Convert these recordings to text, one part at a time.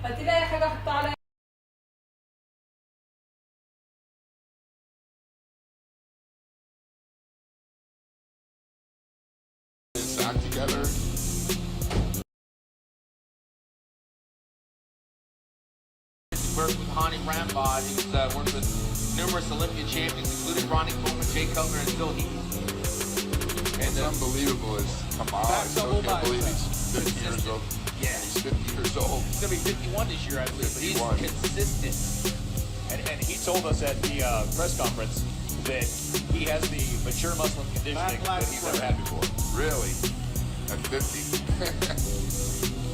هاتي لي اي حاجه احطها على act together. Worked with Hani Rambod. He's worked with numerous Olympia champions, including Ronnie Coleman, Jay Cutler, and Phil Heath. What's unbelievable is, come on, I still can't believe he's 50 years old. Yeah. He's 50 years old. He's going to be 51 this year, I believe, but he's 51. consistent. And he told us at the press conference that he has the mature muscle and conditioning that he's never had before. Really? At 50?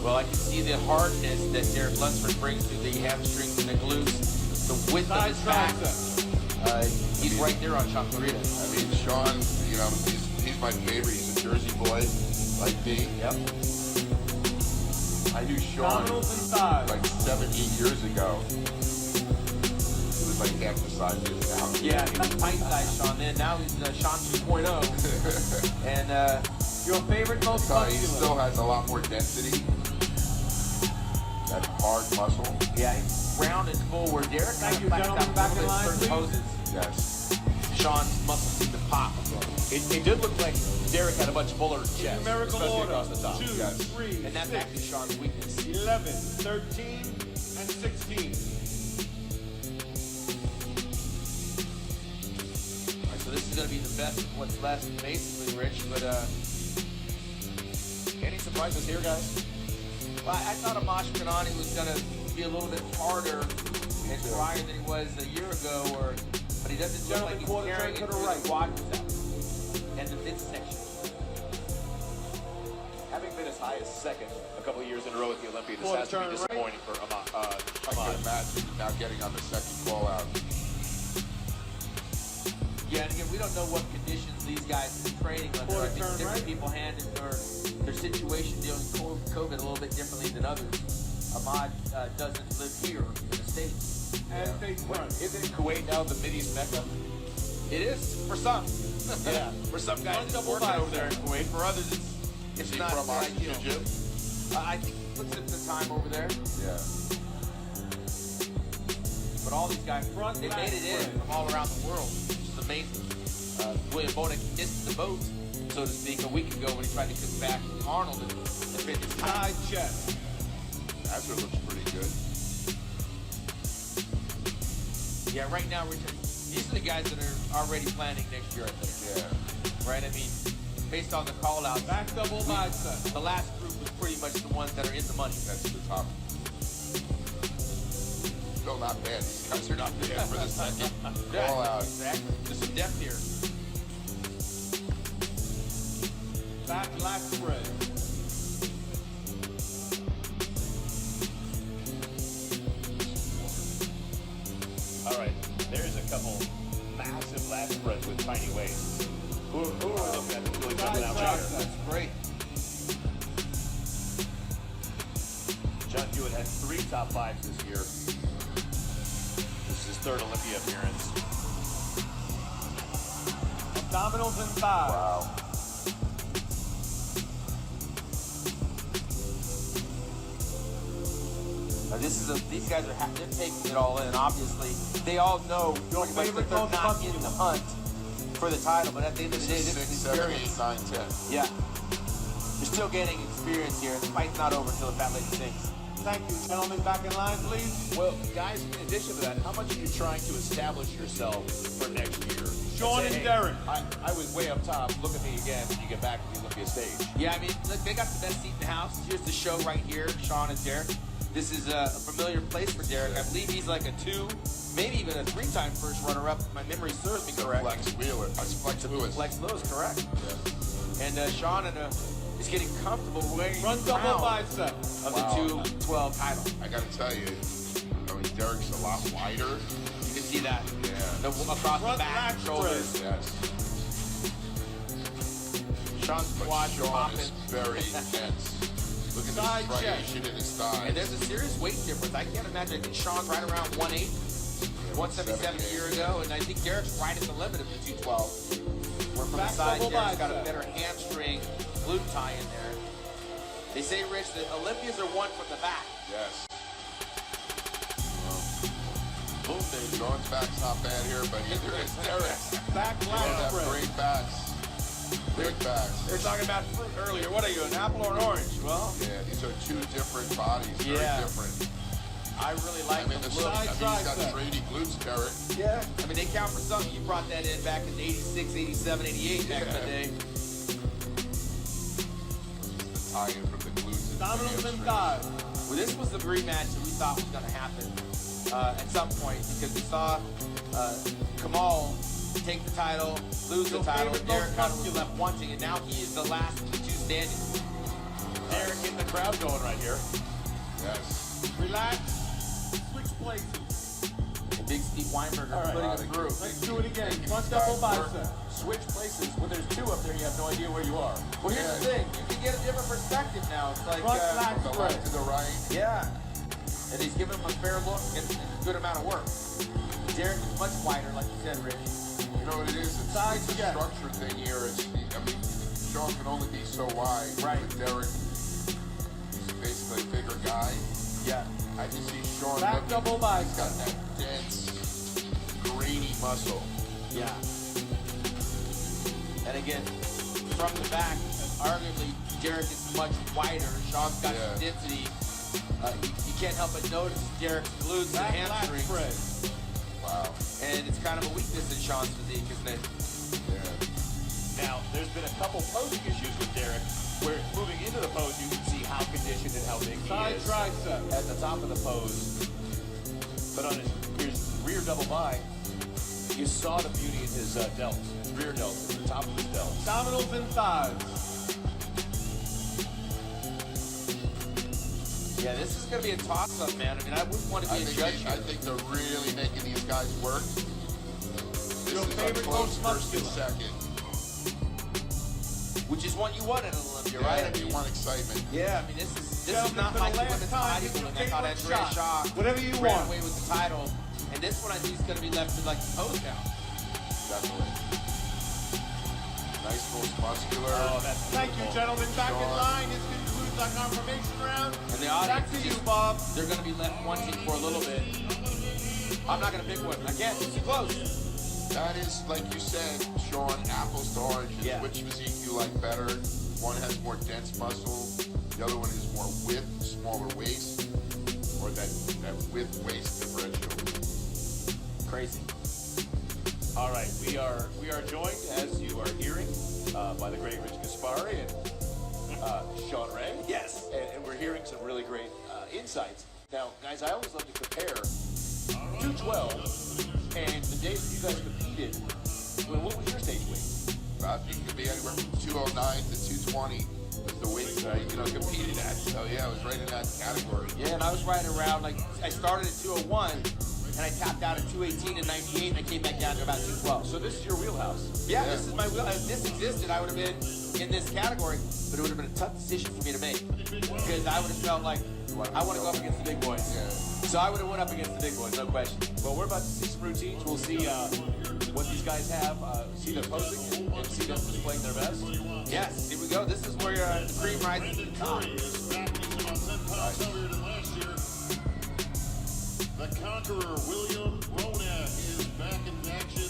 Well, I can see the hardness that Derek Lunsford brings to the hamstrings and the glutes, the width of his back. He's right there on Sean Clarita. I mean, Sean, you know, he's my favorite. He's a Jersey boy, like me. Yep. I knew Sean like 7, 8 years ago. He was like half the size he is now. Yeah, he was tight size Sean then. Now he's Sean 2.0. And your favorite most muscular? He still has a lot more density. That hard muscle. Yeah, he's round and full. Where Derek Thank you, gentlemen. Back in line, certain poses. Yes. Sean's muscles seem to pop. It did look like Derek had a much fuller chest, Numerical especially order, across the top. 2, Yes. 3, And that's 6, actually Sean's weakness. 11, 13, and 16. All right, so this is going to be the best of what's left, basically, Rich. But Any surprises here, guys? well, I thought Amash Kanani was going to be a little bit harder and drier than he was a year ago, but he doesn't look like he's carrying it through the quadriceps and the midsection. Having been as high as second a couple of years in a row at the Olympia, this has to be disappointing for I can Ahmad. imagine now getting on the second call out. Yeah, and again, we don't know what conditions these guys are training under. I think different people handle their situation dealing with COVID a little bit differently than others. Ahmad doesn't live here in the States. And face front. Isn't Kuwait now the Mideast Mecca? It is for some. Yeah. For some guys, One it's double working bicep. over there in Kuwait. For others, it's Is he not from Austin ideal. Jiu-Jitsu? I think he puts in some time over there. Yeah. But all these guys, they made it in from all around the world, which is amazing. William Bonek missed the boat, so to speak, a week ago when he tried to come back with Arnold and fit his time. Side chest. Azra looks pretty good. Yeah, right now, Richard, these are the guys that are already planning next year, I think. Yeah. Right? I mean, based on the call-outs, Back double bicep. the last group was pretty much the ones that are in the money. That's the top. Still not bad. These guys are not bad for the second call out. Exactly. Just some depth here. Back lat spread. All right, there's a couple massive lat spreads with tiny weights. Who are we looking at? Really jumping out there? That's great. John Hewitt had 3 top 5s this year. This is his 3rd Olympia appearance. Abdominals and thighs. Wow. Now these guys are they're taking it all in. Obviously, they all know Your pretty much favorite that they're most not in muscular. the hunt for the title. But at the end of the day, this 6, is 7, 8, experience. 9, 10. Yeah, you're still gaining experience here. The fight's not over until the fat lady sings. Thank you, gentlemen. Back in line, please. Well, guys, in addition to that, how much are you trying to establish yourself for next year? Sean Say, and hey, Derek. I was way up top. Look at me again when you get back to the Olympia stage. Yeah, I mean, look, they got the best seat in the house. Here's the show right here, Sean and Derek. This is a familiar place for Derek. I believe he's like a 2, maybe even a 3-time first runner-up. If my memory serves me correct. Flex Wheeler. That's Flex Lewis. Flex Lewis, correct. Yeah. And Sean is getting comfortable wearing Run double bicep. of Wow. the 212 title. I gotta tell you, I mean, Derek's a lot wider. You can see that. Yeah. Across the Front back, lat shoulders. Yes. Sean's But quads are Sean popping. is very intense. Look at Side the check. striation in his thighs. And there's a serious weight difference. I can't imagine. I think Sean's right around 180, 177 a year ago, and I think Derek's right at the limit of the 212. Where from the Back side, double Derek's got a bicep. better hamstring glute tie in there. They say, Rich, that Olympians are won from the back. Yes. Sean's back's not bad here, but either is Derek's. Back They lat have spread. great backs. Great backs. They're talking about fruit earlier. What are you, an apple or an orange? Well, Yeah, these are two different bodies. Very Yeah. different. I really like I mean, them. the Look, side, he's got tricep. straight glutes, Derek. yeah. I mean, they count for something. You brought that in back in 86, 87, 88 back in the Yeah. day. The tie-in from the glutes and Abdominals and hamstrings. thighs. Well, this was the rematch that we thought was going to happen at some point because we saw Kamal take the title, lose the Your title, favorite and Derek most kind of was muscular. left wanting, and now he is the last of the two standing. Derek getting the crowd going right here. Yes. Relax. Switch places. And Big Steve Weinberger All right. putting him through. Let's do it again. Thank you, Front guys. double bicep. Switch places. When there's two up there, you have no idea where you are. Well, here's the thing. You can get a different perspective now. It's like, Front lat From the left to the right. yeah. And he's giving him a fair look and a good amount of work. Derek is much wider, like you said, Rich. You know what it is? It's Side a check. structure thing here. I mean, Sean can only be so wide. Right. But Derek, he's basically a bigger guy. Yeah. I just see Sean Back looking. double He's bicep. got that dense, grainy muscle. Yeah. And again, from the back, arguably Derek is much wider. Sean's got Yeah. some density. You can't help but notice Derek's glutes and Back lat hamstrings. spread. Wow. And it's kind of a weakness in Sean's physique, isn't it? Yeah. Now, there's been a couple posing issues with Derek, where moving into the pose, you can see how conditioned and how big he Side is tricep. at the top of the pose. But on his rear double bind, you saw the beauty in his delts, his rear delts, at the top of his delts. Abdominals and thighs. Yeah, this is going to be a toss-up, man. I mean, I wouldn't want to be a judge I here. think they're really making these guys work. This Your is favorite a close most first and muscular. second. Which is what you want at an Olympia, Yeah, right? I you mean, want excitement. yeah, I mean, this is Gentlemen, not for like the the last women's time, get bodybuilding. your I thought favorite Andrea shot. Shaw Whatever you ran want. away with the title. And this one, I think, is going to be left to like the pose now. Definitely. Nice, most muscular. Oh, that's Thank you, beautiful. gentlemen. Back in Sean. line. This concludes our confirmation round. And the Back audience to is you, just- Bob. They're going to be left wanting for a little bit. I'm not going to pick one. I can't. It's too close. That is, like you said, Sean, apples to oranges. Yeah. Which physique you like better? One has more dense muscle. The other one is more width, smaller waist, or that width-waist differential. Crazy. All right, we are joined, as you are hearing, by the great Rich Gaspari and Sean Ray. Yes. And we're hearing some really great insights. Now, guys, I always love to compare 212 and the days that you guys competed. Well, what was your stage weight? You could be anywhere from 209 to 220 was the weight competed at. So yeah, it was right in that category. Yeah, and I was right around, like, I started at 201, and I tapped out at 218 and 98, and I came back down to about 212. So this is your wheelhouse. Yeah, this is my wheel. If this existed, I would have been in this category, but it would have been a tough decision for me to make because I would have felt like I want to go up against the big boys. Yeah. So I would have went up against the big boys, no question. Well, we're about to see some routines. We'll see what these guys have, see their posing, and see them displaying their best. Yes, here we go. This is where the cream rises to the top. The conqueror, William Ronak, is back in action.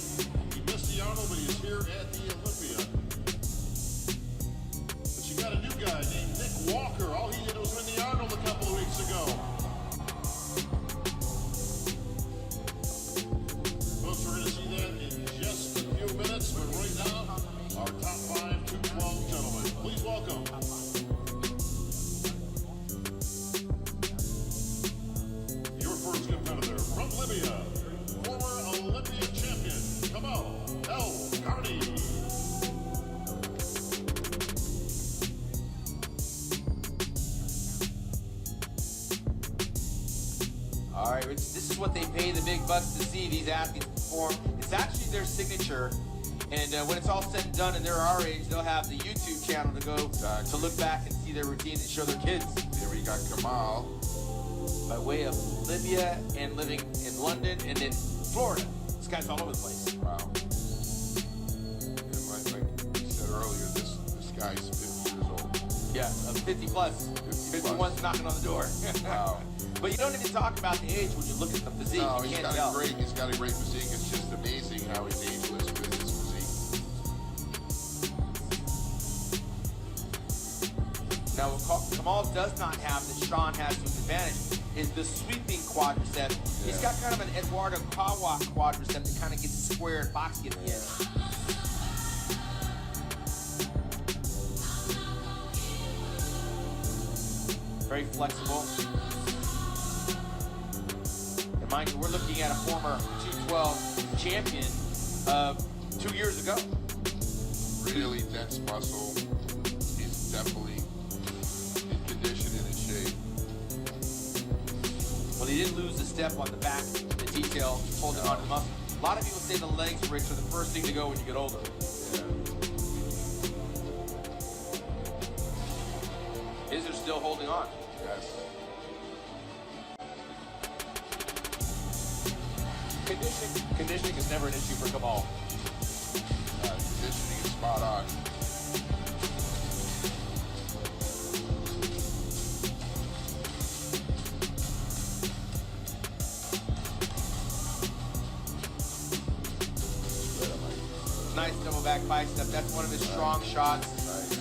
He missed the Arnold, but he's here at the Olympia. But you got a new guy named Nick Walker. All he did was win the Arnold a couple of weeks ago. Folks, we're going to see that in just a few minutes. But right now, our top 5 212 gentlemen. Please welcome. Your first competitor from Libya, former Olympia champion, Kamal El-Garni. All right, Rich, this is what they pay the big bucks to see these athletes perform. It's actually their signature. And when it's all said and done and they're our age, they'll have the YouTube channel to go to look back and see their routine and show their kids. There we got Kamal. By way of Libya and living in London and in Florida. This guy's all over the place. Wow. And like you said earlier, this guy's 50 years old. Yeah. 50 plus. 51's knocking on the door. Wow. But you don't even talk about the age when you look at the physique. No, you he's can't got tell. he's got a great physique. It's just amazing how he's ageless with his physique. Now, what Kamal does not have that Sean has to his advantage is the sweeping quadricep. He's got kind of an Eduardo Kawak quadricep that kind of gets square and boxy at the end. Very flexible. And mind you, we're looking at a former 212 champion 2 years ago. Really dense muscle. He's definitely in condition and in shape. Well, he did lose the step on the back, the detail, holding on to the muscle. A lot of people say the legs, Rich, are the first thing to go when you get older. His are still holding on. Yes. Conditioning is never an issue for Kamal. Conditioning is spot on. Nice double back bicep. That's one of his strong shots. Nice.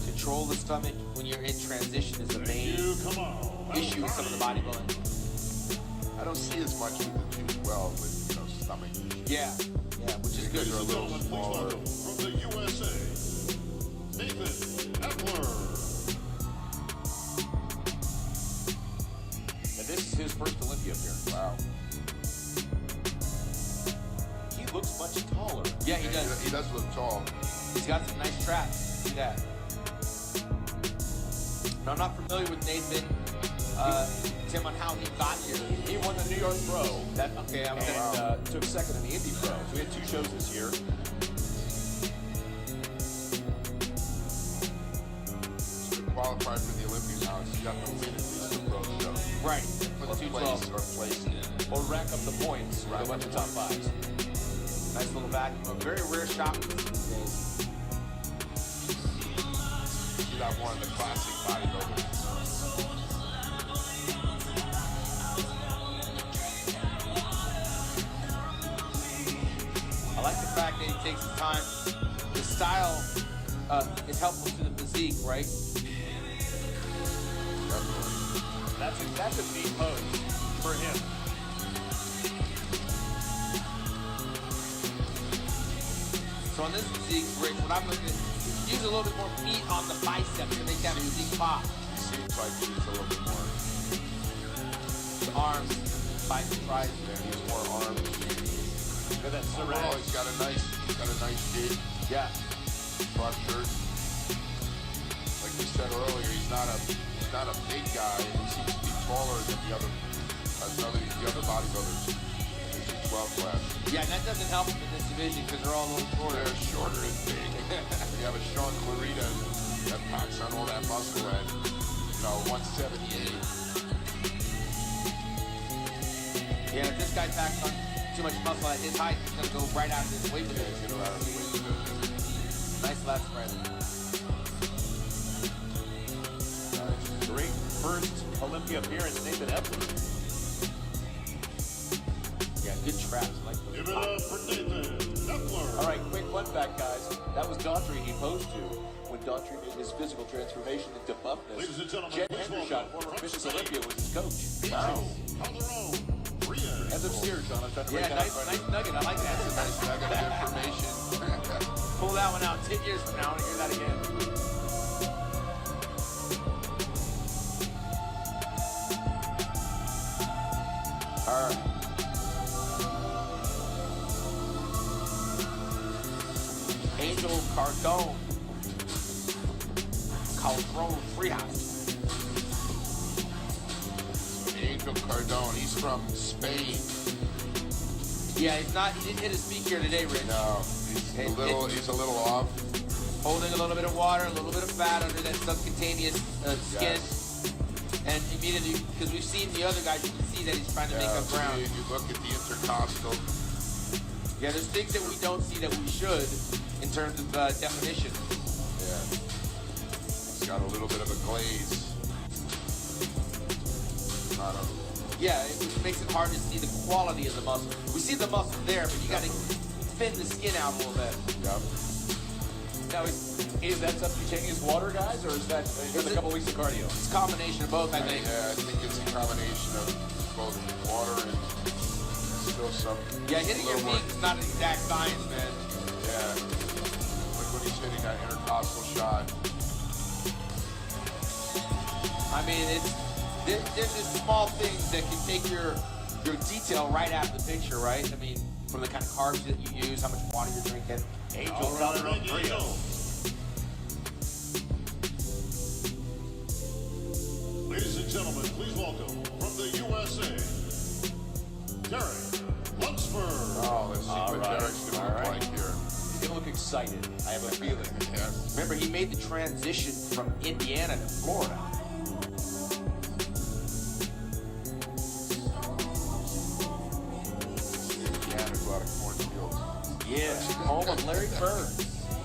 Control the stomach when you're in transition is the main Come on. issue with some of the bodybuilding. I don't see as much with the 212 with, stomach. Yeah, which is good. They're a little Please smaller. welcome from the USA, Nathan Epler. And this is his first Olympia appearance. Wow. He looks much taller. Yeah, he does. He does look tall. He's got some nice traps. See that? Now, I'm not familiar with Nathan, Tim, on how he got here. He won the New York Pro. Okay, I'm And took second in the Indy Pro. So we had 2 shows this year. He's qualified for the Olympics now. He's got to win at least the pro show. right for the Or 212. place. Or rack up the points with a bunch of top 5s. Nice little vacuum. A very rare shot these days. He's not one of the classic bodybuilders. I like the fact that he takes his time. The style is helpful to the physique, right? That's a neat pose for him. So on this physique, Rich, what I'm looking at, use a little bit more meat on the bicep to make that physique pop. He seems like he needs a little bit more. The arms, bicep, tries. He needs more arms. Look at that Oh, ceramic. he's got a nice shape. Yeah. Structured. Like we said earlier, he's not a big guy. He seems to be taller than the other bodybuilders in the 12 class. Yeah, and that doesn't help him in this division because they're all a little shorter. They're shorter and big. You have a Sean Clarita that packs on all that muscle at 178. Yeah, if this guy packs on too much muscle at his height, he's gonna go right out of his weight Get division. him out of the way to do it. Nice left spread. Great first Olympia appearance, Nathan Epler. Yeah, good traps. I like Give those. it up for Nathan Epler. All right, quick fun fact, guys. That was Daughtry he posed to when Daughtry made his physical transformation into buffness. Ladies and gentlemen, Jen please Hendershot, welcome former from Mrs. stage. Olympia, was his coach. Angel Calderon. As of Sears, John, I'm trying to Yeah, break nice out. nugget. I like that. Nice nugget of information. Pull that one out 10 years from now and hear that again. All right. Angel Cardone. Calderon Treehouse. Angel Cardone, he's from Spain. Yeah, he didn't hit his peak here today, Rich. No, he's a little off. Holding a little bit of water, a little bit of fat under that subcutaneous skin. Yes. And immediately, because we've seen the other guys, you can see that he's trying to make up ground. You look at the intercostal. Yeah, there's things that we don't see that we should in terms of definition. Yeah. It's got a little bit of a glaze. Not a... Yeah, it makes it hard to see the quality of the muscle. We see the muscle there, but you got to thin the skin out a little bit. Yep. Now, is that subcutaneous water, guys, or is that just a couple weeks of cardio? It's a combination of both, I think. Yeah, I think it's a combination of both water and still some... Yeah, hitting your feet is not an exact science, man. Yeah. Like when he's hitting that intercostal shot. I mean, there's just small things that can take your detail right out of the picture, right? I mean, from the kind of carbs that you use, how much water you're drinking. Angel Calderon Trio. Ladies and gentlemen, please welcome from the USA, Derek Lunsford. Oh, let's see what Derek's going to look like here. He's going to look excited. I have a feeling. Yeah. Remember, he made the transition from Indiana to Florida. Indiana's a lot of cornfields. Yeah, home of Larry Bird,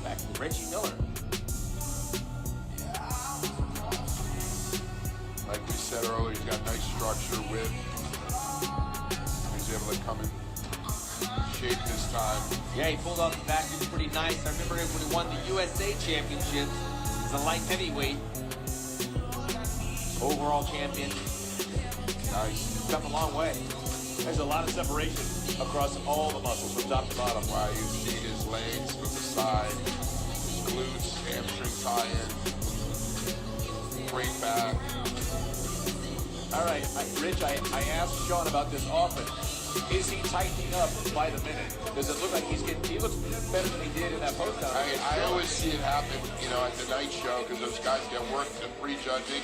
back to Reggie Miller. Like we said earlier, he's got nice structure, width. He's able to come in shape this time. Yeah, he pulled off the vacuum pretty nice. I remember him when he won the USA Championships as a light heavyweight. Overall champion. Nice. Come a long way. There's a lot of separation across all the muscles from top to bottom. Wow, you see his legs from the side, his glutes, hamstring tie-in, great back. All right, Rich, I asked Sean about this often. Is he tightening up by the minute? Does it look like he looks better than he did in that post down? I always see it happen, you know, at the night show because those guys get worked in pre-judging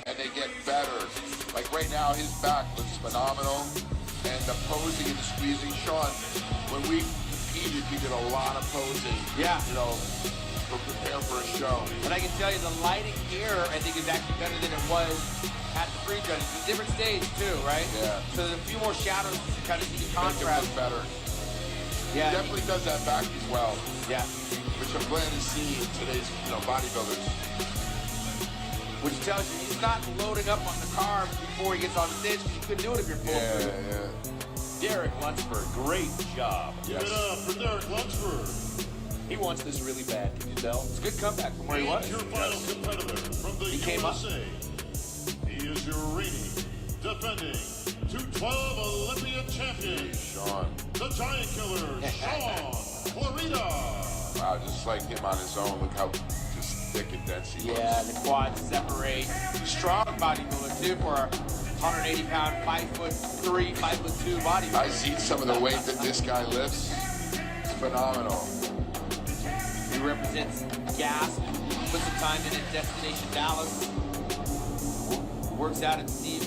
and they get better. Like right now, his back looks phenomenal. And the posing and the squeezing, Sean, when we competed, we did a lot of posing. Yeah. You know, to prepare for a show. And I can tell you the lighting here, I think, is actually better than it was at the pre-judging. It's a different stage, too, right? Yeah. So there's a few more shadows to kind of see the Make him contrast. look better. Yeah. He definitely does that back as well. Yeah. Which I'm glad to see in today's, you know, bodybuilders. Which tells you he's not loading up on the carbs before he gets on stage. You couldn't do it if you're full food. Yeah. Derek Lunsford, great job. Give it up for Derek Lunsford. He wants this really bad, can you tell? It's a good comeback from where he was. Your final competitor from the He came up. USA. He is your reigning, defending 212 Olympian champion, Sean. the Giant Killer, Sean Florida. Wow, just like him on his own, look how just thick and dense he looks. Yeah, the quads separate. Strong bodybuilder, too, for a 180-pound, 5'3", 5'2" bodybuilder. I see some of the weight that this guy lifts. It's phenomenal. He represents gas. Put some time in at Destination Dallas. Works out at Steve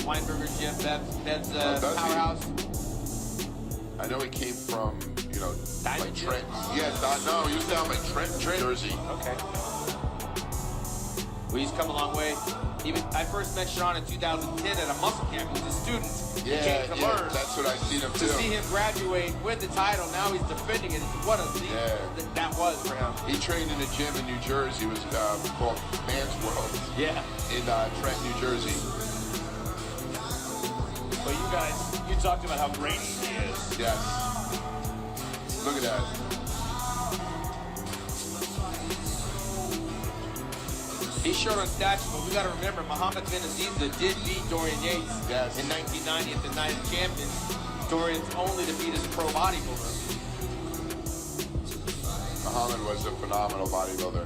Weinberger's gym, Bev's does he? powerhouse. I know he came from, you know, Diamond like Gym? Trent. Yeah, no, he was down by Trent, New Jersey. Okay. Well, he's come a long way. I first met Sean in 2010 at a muscle camp. He was a student. He came to learn. That's what I seen him To too. see him graduate, win the title, now he's defending it. What a leap that was for him. He trained in a gym in New Jersey. It was called Man's World Yeah. in Trent, New Jersey. But you guys, you talked about how grainy he is. Yes. Look at that. He's short on stature, but we got to remember, Muhammad bin Aziza did beat Dorian Yates in 1990 at the Night of Champions. Dorian's only defeat as a pro bodybuilder. Muhammad was a phenomenal bodybuilder.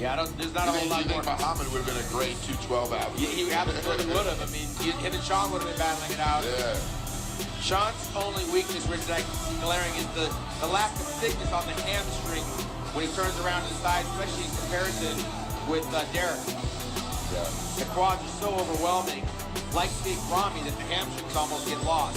Yeah, there's not a whole lot You think more. Muhammad would have been a great 212 athlete? He absolutely would have. I mean, him and Sean would have been battling it out. Yeah. Sean's only weakness, Rich, that I can see glaring is the lack of thickness on the hamstring when he turns around to the side, especially in comparison with Derek. Yeah. The quads are so overwhelming, like Big Ramy, that the hamstrings almost get lost.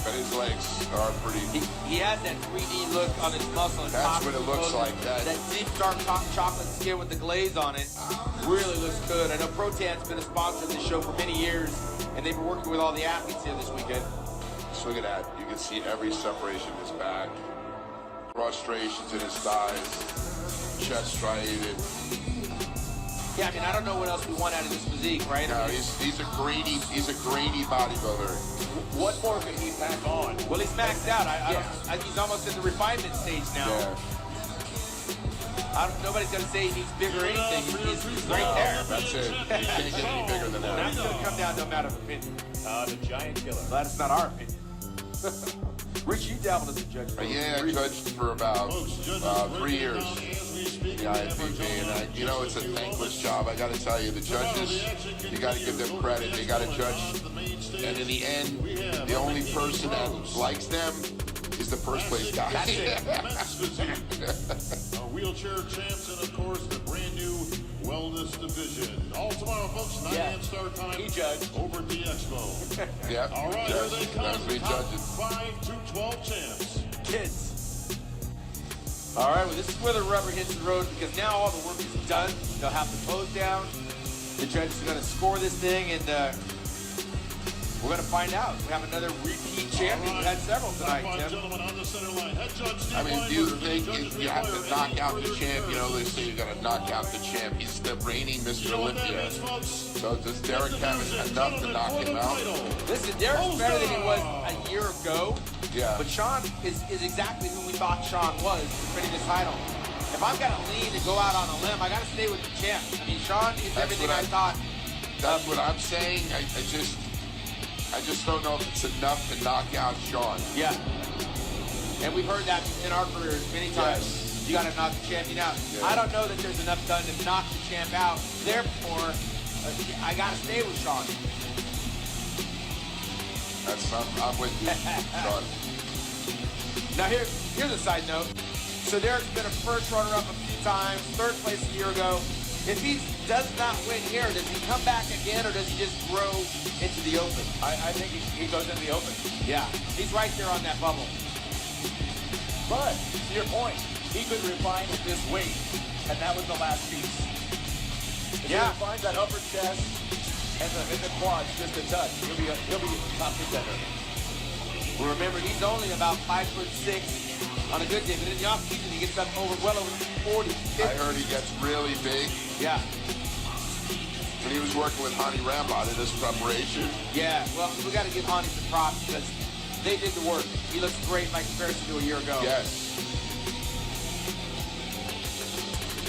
But his legs are pretty. He has that 3D look on his muscle. His That's top what it is looks exposed. like, that. deep dark chocolate skin with the glaze on it really looks good. I know Protan's been a sponsor of this show for many years, and they've been working with all the athletes here this weekend. Just look at that. You can see every separation in his back, prostrations in his thighs, chest striated. Yeah, I mean, I don't know what else we want out of this physique, right? No, he's a grainy bodybuilder. What more could he pack on? Well, he's maxed out. He's almost in the refinement stage now. Yeah. Nobody's going to say he needs bigger or anything. He's right there. That's it. You can't get any bigger than that. That's going to come down to a matter of opinion. The giant killer. Glad it's not our opinion. Rich, you dabbled as a judge. Yeah, I judged for about 3 years. Yeah, and you know, it's a thankless job. I got to tell you, the judges, you got to give them credit. They got to judge, and in the end, the only person that likes them is the first place guy. Our wheelchair champs, and of course the brand new wellness division. All tomorrow, folks. 9 a.m. start time. He judged over at the Expo. Yeah, All right, here they come. that's me Top judging. 5 to 12 champs. Kids. All right, well, this is where the rubber hits the road because now all the work is done. They'll have the pose down. The judges are going to score this thing, and we're going to find out. We have another repeat champion. We had several tonight, Tim. Gentlemen on the center line. Head judge Steve I mean, do you Weinberg, think judges you have Nick to Blair, knock out and the champ? You know, they say you got to knock out the champ. He's the reigning Mr. Olympia. So does Derek have enough to knock him out? Listen, Derek's better than he was a year ago. Yeah. But Sean is exactly who we thought Sean was defending this title. If I've got to lean and go out on a limb, I got to stay with the champ. I mean, Sean is That's everything what I thought. That's what I'm saying. I just don't know if it's enough to knock out Sean. Yeah. And we've heard that in our careers many times. Yes. You got to knock the champion out. Yeah. I don't know that there's enough done to knock the champ out. Therefore, I got to stay with Sean. I'm with you, Sean. Now here's a side note. So Derek's been a first runner-up a few times, third place a year ago. If he does not win here, does he come back again or does he just grow into the open? I think he goes into the open. Yeah, he's right there on that bubble. But, to your point, he could refine at this weight, and that was the last piece. If he refines that upper chest and the quads just a touch, he'll be a top contender. Well, remember, he's only about 5'6" on a good day, but in the off-season, he gets up well over 40, 50. I heard he gets really big. Yeah. When he was working with Hani Rambod in his preparation. Yeah, well, we got to give Hani some props because they did the work. He looks great by comparison to a year ago. Yes.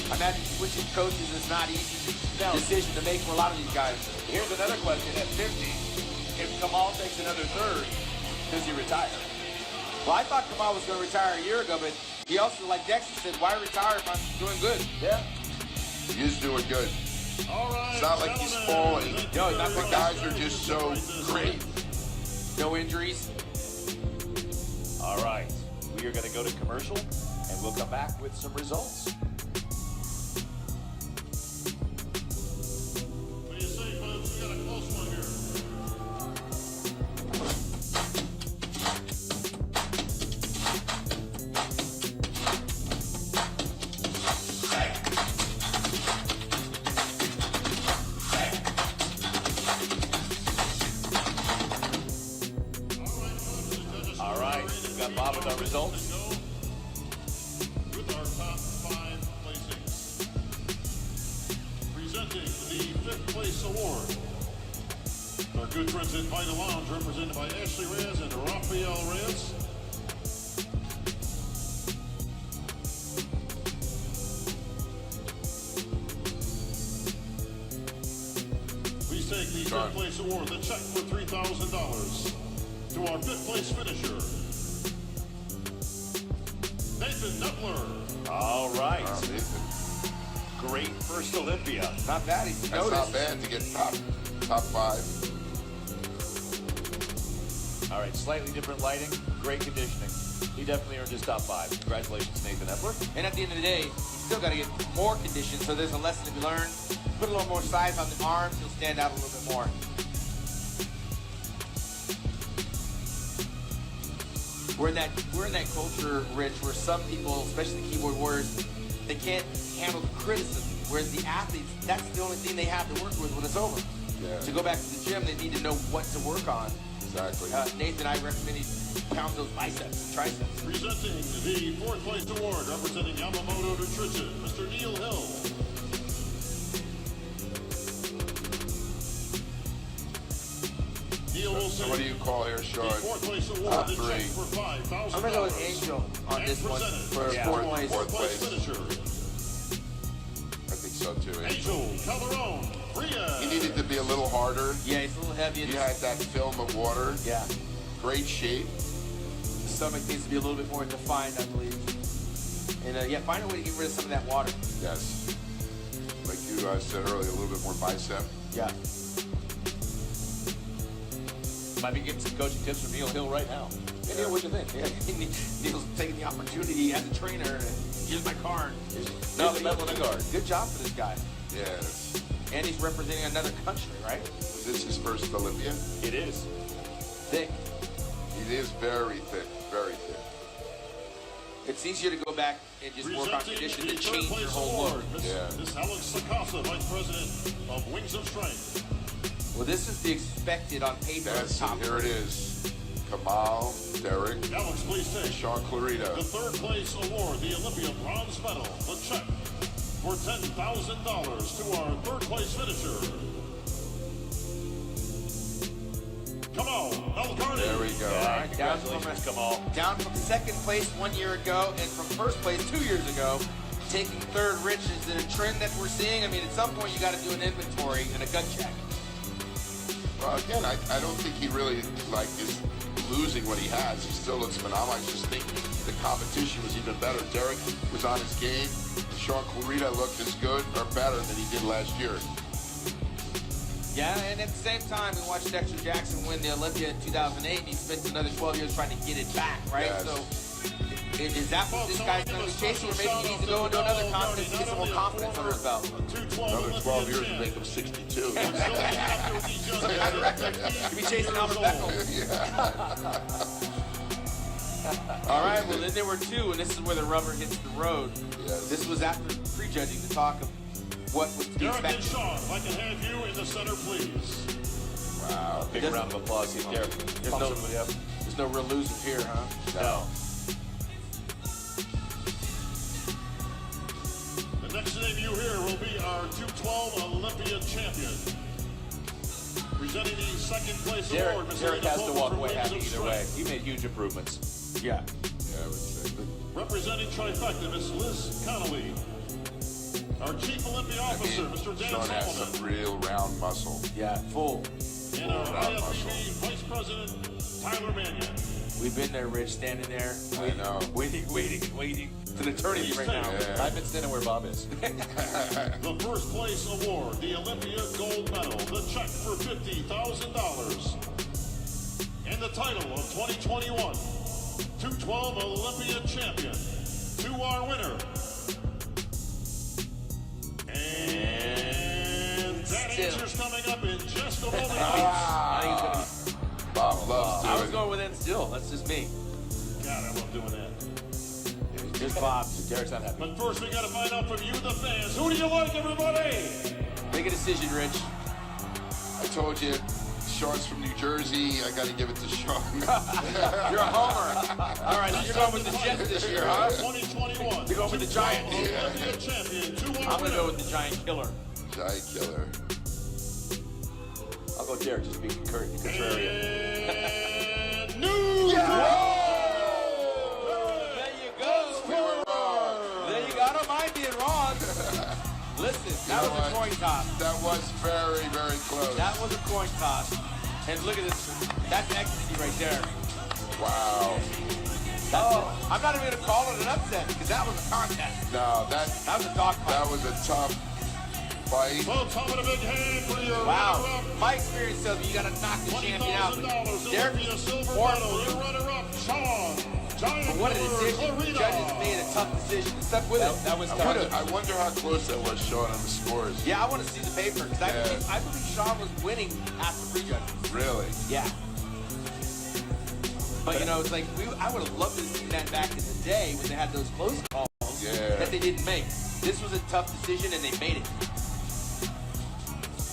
I imagine switching coaches is not easy decision to make for a lot of these guys. Here's another question at 50. If Kamal takes another third, does he retire? Well, I thought Kamal was going to retire a year ago, but he also, like Dexter said, why retire if I'm doing good? Yeah. He's doing good. All right, It's not like he's falling. No, not The guys are just so great. No injuries. All right. We are going to go to commercial, and we'll come back with some results. What do you say, folks? We got a close one here. All right. We've got Bob with our results. With our top 5 placings. Presenting the 5th place award. Our good friends at Vita Lounge, represented by Ashley Reyes and Rafael Reyes. Please take the 5th place award, the check for $3,000. To our 5th place finisher, Nathan Knuckler. All right. Nathan. Great first Olympia. Not bad. He's That's not bad to get top 5. All right, slightly different lighting, great conditioning. He definitely earned his top 5. Congratulations, Nathan Epler. And at the end of the day, you still got to get more conditioned, so there's a lesson to be learned. Put a little more size on the arms, he'll stand out a little bit more. We're in that culture, Rich, where some people, especially the keyboard warriors, they can't handle the criticism. Whereas the athletes, that's the only thing they have to work with when it's over. Yeah. To go back to the gym, they need to know what to work on. Exactly. Nathan, I recommend he pounds those biceps and triceps. Presenting the fourth place award, representing Yamamoto Nutrition, Mr. Neil Hill. Neil will So say what do you call here, the Sean? fourth place award, Top the check three. for $5,000. I'm gonna go with Angel on this one for Yeah. fourth place. Fourth place. finisher. I think so too. Angel Calderon, Bria. He needed to be a little harder. Yeah, he's a little heavy. He had that film of water. Yeah, Great shape. the stomach needs to be a little bit more defined, I believe. And yeah, find a way to get rid of some of that water. Yes. Like you said earlier, a little bit more bicep. Yeah. Might be getting some coaching tips from Neil Hill right now. Hey, Neil, what'd you think? Yeah, Neil's taking the opportunity as a trainer. Here's my card. No, the medal in the guard. Good job for this guy. Yes. And he's representing another country, right? Is this his first Olympia? It is. Thick. He is very thick. Very thick. It's easier to go back and just work on Presenting condition the to third change your place whole award, look. Miss Alex Sacasa, Vice President of Wings of Strength. Well, this is the expected on paper That's top it. Here it three. is. Kamal, Derek, Alex, please take Sean Clarita. the third place award, the Olympia bronze medal, the check for $10,000 to our third place finisher. Come on, Alcardi. There we go. Yeah, down congratulations, from- Kamal. Down from second place 1 year ago and from first place 2 years ago, taking third. Rich, is it a trend that we're seeing? I mean, at some point you got to do an inventory and a gut check. Well, again, I don't think he really is losing what he has. He still looks phenomenal. I just think the competition was even better. Derek was on his game. Sean Clarita looked as good or better than he did last year. Yeah, and at the same time, we watched Dexter Jackson win the Olympia in 2008, and he spent another 12 years trying to get it back, right? Yes. So, is that what this guy's going to be chasing, or maybe he needs to go into another contest and get some more confidence under his belt? Another 12 years to make him 62. He'll be chasing Albert Beckel. All right, well, then there were two, and this is where the rubber hits the road. Yes. This was after prejudging the talk of what was to be Derek and expected. Sean, if I can have you in the center, please. Wow. Big round of applause. See if Derek There's pumps no, everybody up. there's no real losers here, huh? No. The next name you hear will be our 212 Olympia champion. Presenting the second place award, Mr. Derek has to Pope walk from away Wings happy of either way. Strength. He made huge improvements. Yeah. Yeah, I would say. Representing Trifecta, Miss Liz Connolly. Our Chief Olympia Officer, Mr. Dan Sean has Solomon. some real round muscle. Yeah, full. And our round IFBB Vice President, Tyler Mannion. We've been there, Rich, standing there, I know. waiting. It's an eternity right now. Yeah. I've been standing where Bob is. The first place award, the Olympia Gold Medal, the check for $50,000. And the title of 2021, 212 Olympia champion, to our winner. And that Still. answer's coming up in just a moment. I think it's gonna be. Bob loves I was doing going with him still. That's just me. God, I love doing that. Here's Bob. Derek's not happy. But first, we gotta find out from you, the fans. Who do you like, everybody? Make a decision, Rich. I told you, Sean's from New Jersey. I got to give it to Sean. You're a homer. All right, so you're going with the Jets this year, huh? 2021. You're going with the Giants. Olympia champion, to our I'm going to winner. go with the Giant Killer. Giant killer. I'll go Derek, just being contrarian. And New There you go. We were wrong. There you go. I don't mind being wrong. Listen, that was a coin toss. That was very, very close. That was a coin toss. And look at this. That's ecstasy right there. Wow. I'm not even going to call it an upset because that was a contest. No, That was a dog fight. that was a tough fight. Folks, how about a big hand for your Wow. runner-up? My experience tells me you got to knock the champion out. $20,000 Derek Olympia silver Warren medal. Your runner-up, Sean. Giant But what a Killer decision. The Clarita. judges made a tough decision. Stuck with it. That was I wonder how close that was, Sean, on the scores. Yeah, I want to see the paper because Yeah. I believe Sean was winning after prejudging. Really? Yeah. But, you know, it's like, I would have loved to have seen that back in the day when they had those close calls that they didn't make. This was a tough decision, and they made it.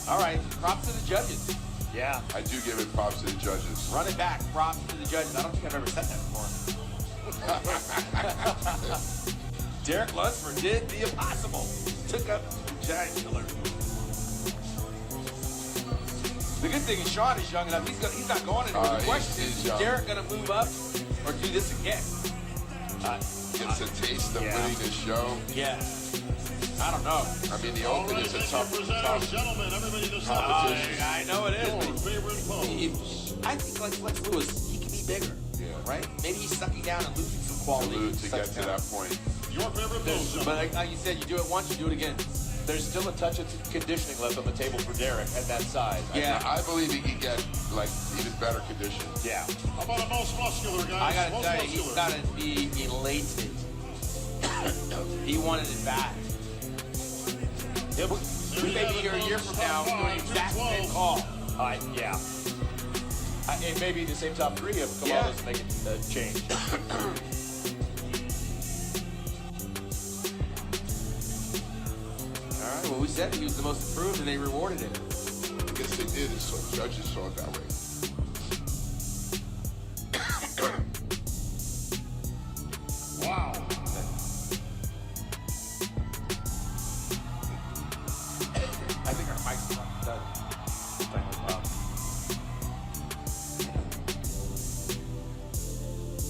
All right, props to the judges. Yeah. I do give it props to the judges. Run it back, props to the judges. I don't think I've ever said that before. Derek Lunsford did the impossible. Took up the giant killer. The good thing is Sean is young enough. He's not going anywhere. The question is Derek going to move up or do this again? Gets a taste of winning this show. Yeah. I don't know. I mean, the Open is a tough Gentlemen, everybody just competition. I know it is. favorite pose. I think like Lex Lewis, he can be bigger. Yeah. Right? Maybe he's sucking down and losing some quality. To get to that point. Your favorite pose. But like you said, you do it once, you do it again. There's still a touch of conditioning left on the table for Derek at that size. Yeah. I believe he can get, like, even better condition. Yeah. How about a most muscular guy? I gotta tell you, he's gotta be elated. He wanted it back. Yeah, We may be here a year from now doing the exact same call. yeah. It may be the same top three if Kamala's making a change. All right, well, we said he was the most improved, and they rewarded him. I guess they did, so judges saw it that way. Wow. I think our mic's done.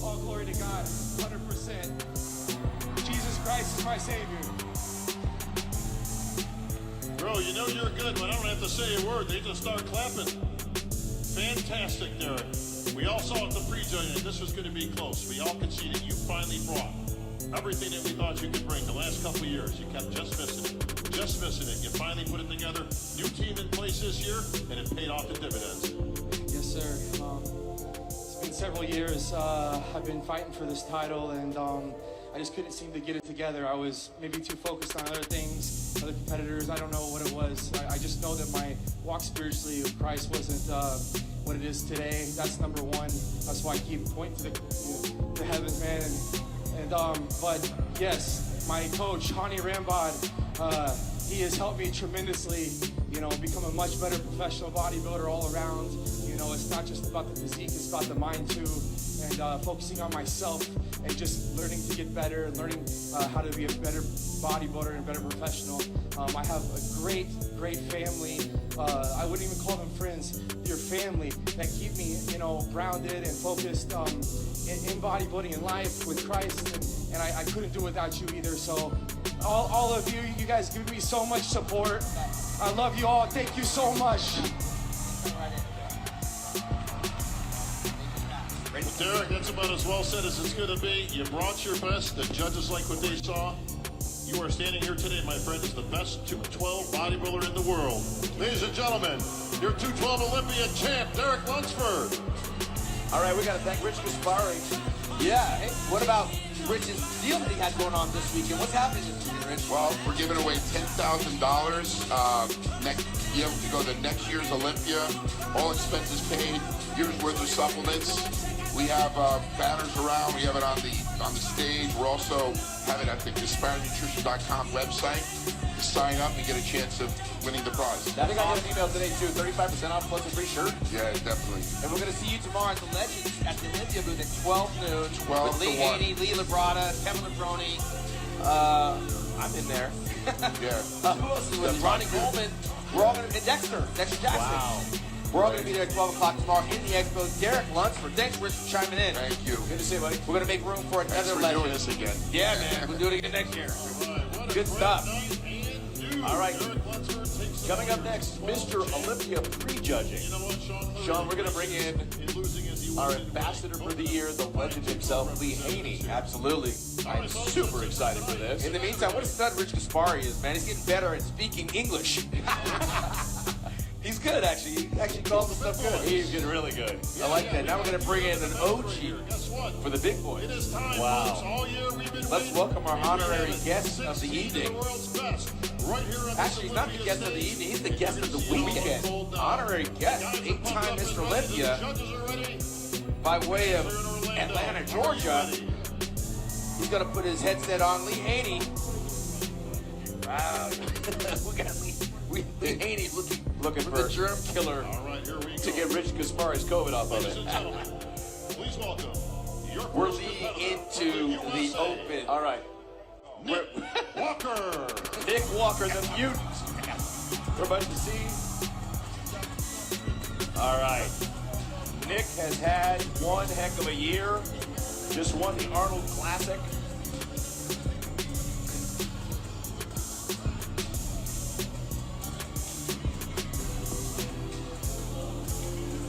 All glory to God, 100%. Jesus Christ is my Savior. Bro, you know you're good when I don't have to say a word. They just start clapping. Fantastic, Derek. We all saw at the pre-judging this was going to be close. We all conceded. You finally brought everything that we thought you could bring the last couple of years. You kept just missing it. Just missing it. You finally put it together. New team in place this year, and it paid off in dividends. Yes, sir. It's been several years. I've been fighting for this title, and I just couldn't seem to get it together. I was maybe too focused on other things, other competitors. I don't know what it was. I just know that my walk spiritually with Christ wasn't what it is today. That's number one. That's why I keep pointing to the heavens, man. But yes, my coach, Hani Rambod, he has helped me tremendously, become a much better professional bodybuilder all around. It's not just about the physique, it's about the mind too, and focusing on myself and just learning to get better and learning how to be a better bodybuilder and a better professional. I have a great family. I wouldn't even call them friends. They're family that keep me, grounded and focused in bodybuilding and life with Christ, and I couldn't do it without you either. So all of you guys give me so much support. I love you all. Thank you so much. Derek, that's about as well said as it's going to be. You brought your best. The judges like what they saw. You are standing here today, my friend, as the best 212 bodybuilder in the world. Ladies and gentlemen, your 212 Olympia champ, Derek Lunsford. All right, we got to thank Rich Gaspari. Yeah. Hey, what about Rich's deal that he had going on this weekend? What's happening this weekend, Rich? Well, we're giving away $10,000 be able to go to next year's Olympia. All expenses paid. Year's worth of supplements. We have banners around. We have it on the stage. We're also have it at the GaspariNutrition.com website. To sign up and get a chance of winning the prize. I think I got an email today too. 35% off plus a free shirt. Yeah, definitely. And we're going to see you tomorrow at the Legends at the Olympia booth at 12 noon. 12 with Lee to 1. Haney, Lee Labrada, Kevin Lebroni. I'm in there. Yeah. Who else is with me? Ronnie Coleman. We're all going to be Dexter Jackson. Wow. We're all going to be there at 12 o'clock tomorrow in the expo. Derek Lunsford. Thanks, Rich, for chiming in. Thank you. Good to see you, buddy. We're going to make room for Thanks another for legend. doing this again. Yeah, man. We'll do it again next year. Good stuff. All right. Coming up next, Mr. Olympia pre-judging. Sean, we're going to bring in our ambassador for the year, the legend himself, Lee Haney. Absolutely. I'm super excited for this. In the meantime, what a stud Rich Gaspari is, man. He's getting better at speaking English. He's good, actually. He actually calls the stuff good. He's getting really good. I like that. Now we're going to bring in an OG for the big boys. Wow. Let's welcome our honorary guest of the evening. Actually, he's not the guest of the evening. He's the guest of the weekend. Honorary guest, 8-time Mr. Olympia. by way of Atlanta, Georgia. He's going to put his headset on. Lee Haney. Wow. We got Lee Haney looking for the germ killer to get Rich Gaspar's COVID off of Ladies it. and gentlemen, please welcome your We're first leading contestant into from the USA, open. All right. Nick Walker. Nick Walker, the mutant. We're about to see. All right. Nick has had one heck of a year. Just won the Arnold Classic.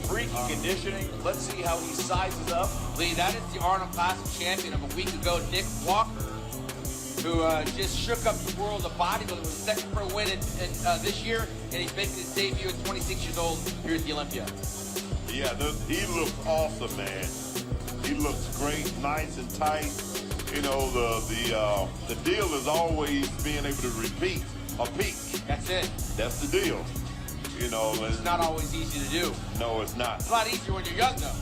Freaky conditioning. Let's see how he sizes up. Lee, that is the Arnold Classic champion of a week ago, Nick Walker, who just shook up the world of bodybuilding. Was second for a win in this year, and he's making his debut at 26 years old here at the Olympia. Yeah, he looks awesome, man. He looks great, nice and tight. You know, the deal is always being able to repeat a peak. That's it. That's the deal. You know, It's not always easy to do. no, it's not. It's a lot easier when you're young, though.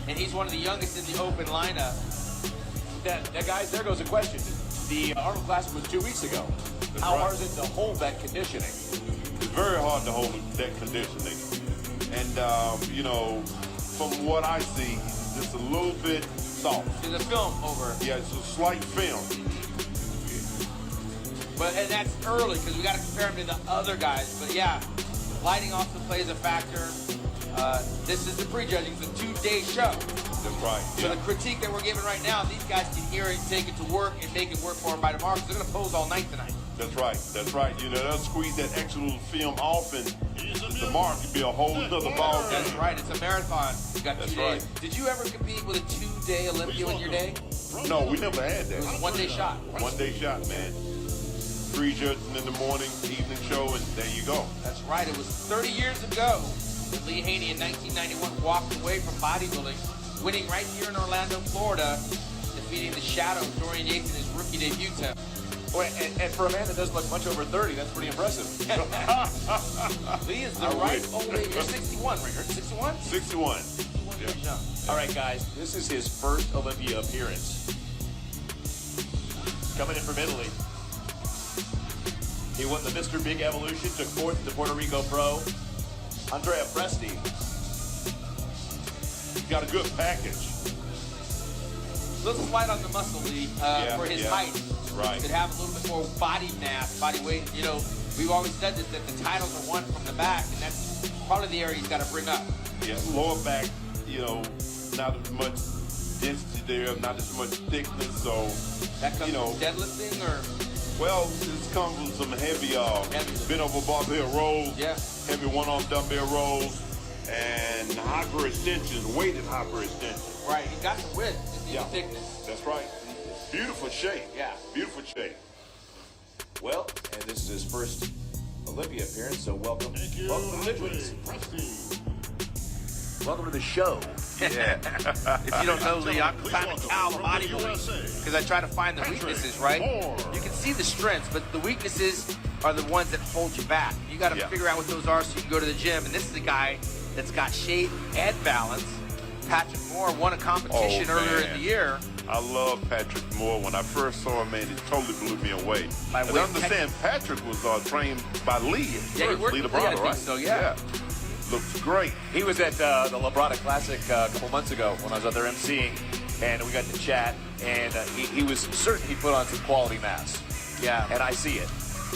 And he's one of the youngest in the open lineup. Now, guys, there goes a question. The Arnold Classic was 2 weeks ago. How right. hard is it to hold that conditioning? It's very hard to hold that conditioning. And, you know, from what I see, it's a little bit soft. There's a film over. Yeah, it's a slight film. And that's early because we got to compare him to the other guys. But yeah, lighting also plays a factor. This is the prejudging. It's a 2-day show. That's right. So the critique that we're giving right now, these guys can hear it, take it to work, and make it work for them by tomorrow because they're going to pose all night tonight. That's right. That's right. You know, they'll squeeze that extra little film off, and tomorrow could be a whole nother ball game. That's right. It's a marathon. You got 2 That's days. right. Did you ever compete with a 2-day Olympia in your day? No, we never had It was that. a 1-day shot. One-day shot, man. Prejudging in the morning, evening show, and there you go. That's right. It was 30 years ago that Lee Haney in 1991 walked away from bodybuilding, winning right here in Orlando, Florida, defeating the Shadow, Dorian Yates, in his rookie debut test. Boy, and for a man that doesn't look much over 30, that's pretty impressive. Lee is the I right wish. old age. You're 61, right? 61? 61. Years young. All right, guys, this is his first Olympia appearance. Coming in from Italy. He won the Mr. Big Evolution, took fourth in the Puerto Rico Pro. Andrea Presti. Got a good package. Little slight on the muscle, Lee, for his height. Right. Could have a little bit more body mass, body weight. You know, we've always said this, that the titles are won from the back, and that's probably the area he's got to bring up. Yeah, lower back, you know, not as much density there, not as much thickness, so, That comes you know, from deadlifting or? well, this comes with some heavy, bent over barbell rolls, Yeah. heavy one-arm dumbbell rolls, and hyper extensions, weighted hyper extensions. Right, he got the width, just need Yeah. the thickness. That's right. Beautiful shape. Yeah. Beautiful shape. Well, and this is his first Olympia appearance, so welcome. Thank you, Welcome to the Andre Midwoods. Presti. Welcome to the show. Yeah. If you don't know, Lee, I'm the kind of cow of bodybuilding because I try to find the weaknesses, right? You can see the strengths, but the weaknesses are the ones that hold you back. You got to Yeah. figure out what those are so you can go to the gym. And this is a guy that's got shape and balance. Patrick Moore won a competition Oh, earlier in man. the year. I love Patrick Moore. When I first saw him, man, it totally blew me away. By And way I of understand Patrick was trained by Lee. Yeah, he first, worked Lee with Lee, I LeBron, think right? so, yeah. Looks great. He was at the Labrada Classic a couple months ago when I was out there emceeing, and we got to chat, and he was certain he put on some quality mass. Yeah. And I see it.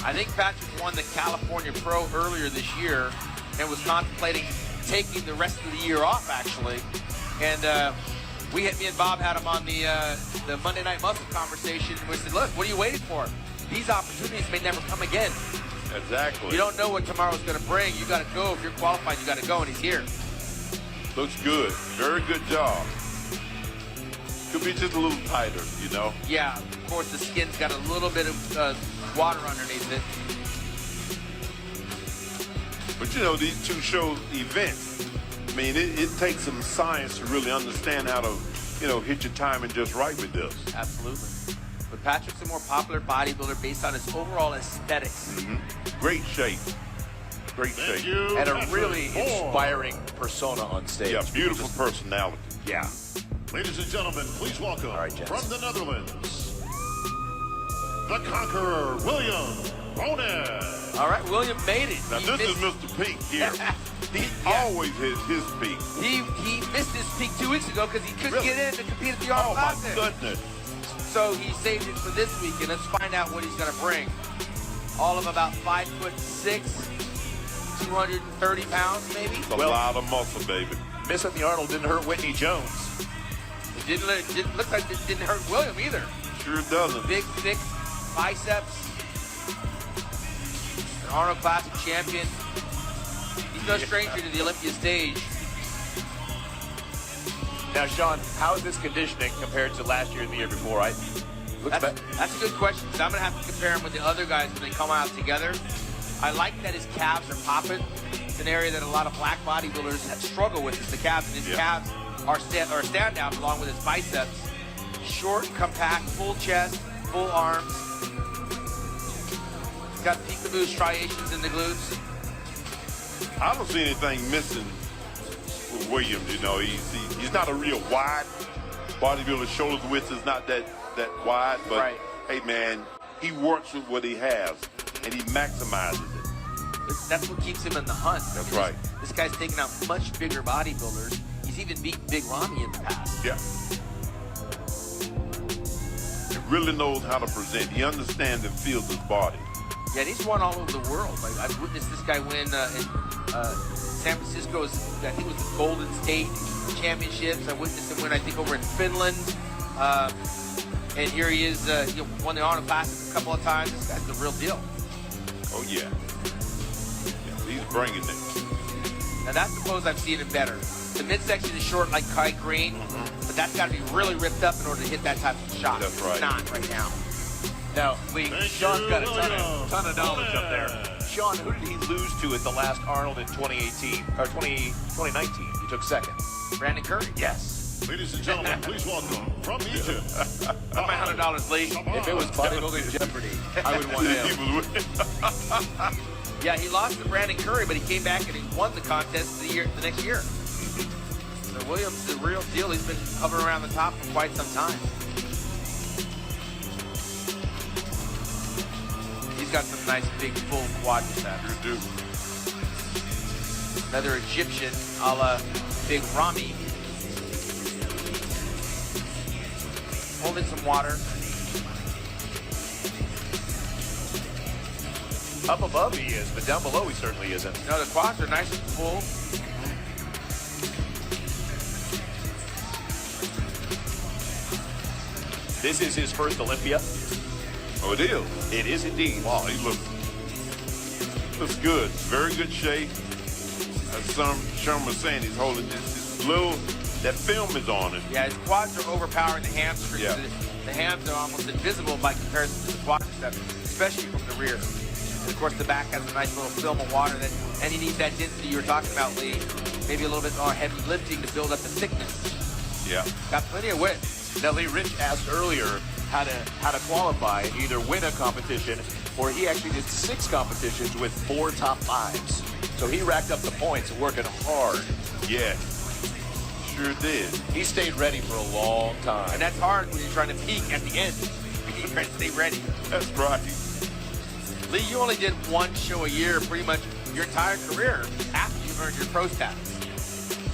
I think Patrick won the California Pro earlier this year and was contemplating taking the rest of the year off, actually. And me and Bob had him on the Monday Night Muscle conversation. And we said, look, what are you waiting for? These opportunities may never come again. Exactly. You don't know what tomorrow's going to bring. You got to go. If you're qualified, you got to go, and he's here. Looks good. Very good job. Could be just a little tighter, you know. Yeah, of course, the skin's got a little bit of water underneath it. But you know, these two show events, I mean, it takes some science to really understand how to, you know, hit your timing just right with this. Absolutely. But Patrick's a more popular bodybuilder based on his overall aesthetics. Great shape. Great Thank shape. you, And a Patrick really Moore. inspiring persona on stage. Yeah, beautiful personality. Yeah. Ladies and gentlemen, please welcome right, gents. from the Netherlands, the Conqueror, William Bonet. All right, William made it. Now, He this is missed- Mr. Peak here. He Yeah. always hits his peak. He missed his peak 2 weeks ago because he couldn't Really? get in to compete at the Oh, Arnold my Classic. goodness. So he saved it for this week, and let's find out what he's going to bring. All of about 5'6", 230 pounds, maybe. It's a Well- lot of muscle, baby. Missing the Arnold didn't hurt Whitney Jones. It didn't look like it didn't hurt William either. Sure doesn't. Big, thick biceps. An Arnold Classic champion. He's no stranger to the Olympia stage. Now, Sean, how is this conditioning compared to last year and the year before? That's a good question, because I'm going to have to compare him with the other guys when they come out together. I like that his calves are popping. It's an area that a lot of black bodybuilders struggle with, is the calves, and his calves are a standout along with his biceps. Short, compact, full chest, full arms. He's got peekaboo striations in the glutes. I don't see anything missing with Williams. You know, he's not a real wide bodybuilder. Shoulder width is not that wide, but Right. hey, man, he works with what he has and he maximizes it. That's what keeps him in the hunt. That's right. This guy's taken out much bigger bodybuilders. He's even beat Big Ramy in the past. Yeah. He really knows how to present. He understands and feels his body. Yeah, and he's won all over the world. Like, I've witnessed this guy win in San Francisco's, I think it was the Golden State Championships. I witnessed him win, I think, over in Finland. And here he is, won the Arnold Classic a couple of times. This guy's the real deal. Oh, yeah. He's bringing it. Now, that's the pose I've seen him better. The midsection is short like Kai Green, but that's got to be really ripped up in order to hit that type of shot. That's right. It's not right now. Now, Lee, Thank Sean's you, got a William. ton of knowledge up there. Bonet. Sean, who did he lose to at the last Arnold in 2018 or 2019? He took second. Brandon Curry. Yes. Ladies and gentlemen, please welcome from Egypt, Got my $100, Lee. If it was bodybuilding Jeopardy, I would want him. He was winning. Yeah, he lost to Brandon Curry, but he came back and he won the contest the next year. So Williams is the real deal. He's been hovering around the top for quite some time. He's got some nice big full quadriceps. You do. Another Egyptian a la Big Ramy. Holding some water. Up above he is, but down below he certainly isn't. No, the quads are nice and full. This is his first Olympia. Oh, it is. It is indeed. Wow, he looks good. Very good shape. As Sherman was saying, he's holding this little, that film is on it. Yeah, his quads are overpowering the hamstrings. Yeah. The hams are almost invisible by comparison to the quadriceps, especially from the rear. And of course, the back has a nice little film of water and he needs that density you were talking about, Lee. Maybe a little bit more heavy lifting to build up the thickness. Yeah. Got plenty of width. Now, Lee, Rich asked earlier how to qualify, either win a competition, or he actually did 6 competitions with 4 top 5s. So he racked up the points working hard. Yeah. Sure did. He stayed ready for a long time. And that's hard when you're trying to peak at the end. You try to stay ready. That's right. Lee, you only did one show a year pretty much your entire career after you earned your pro status.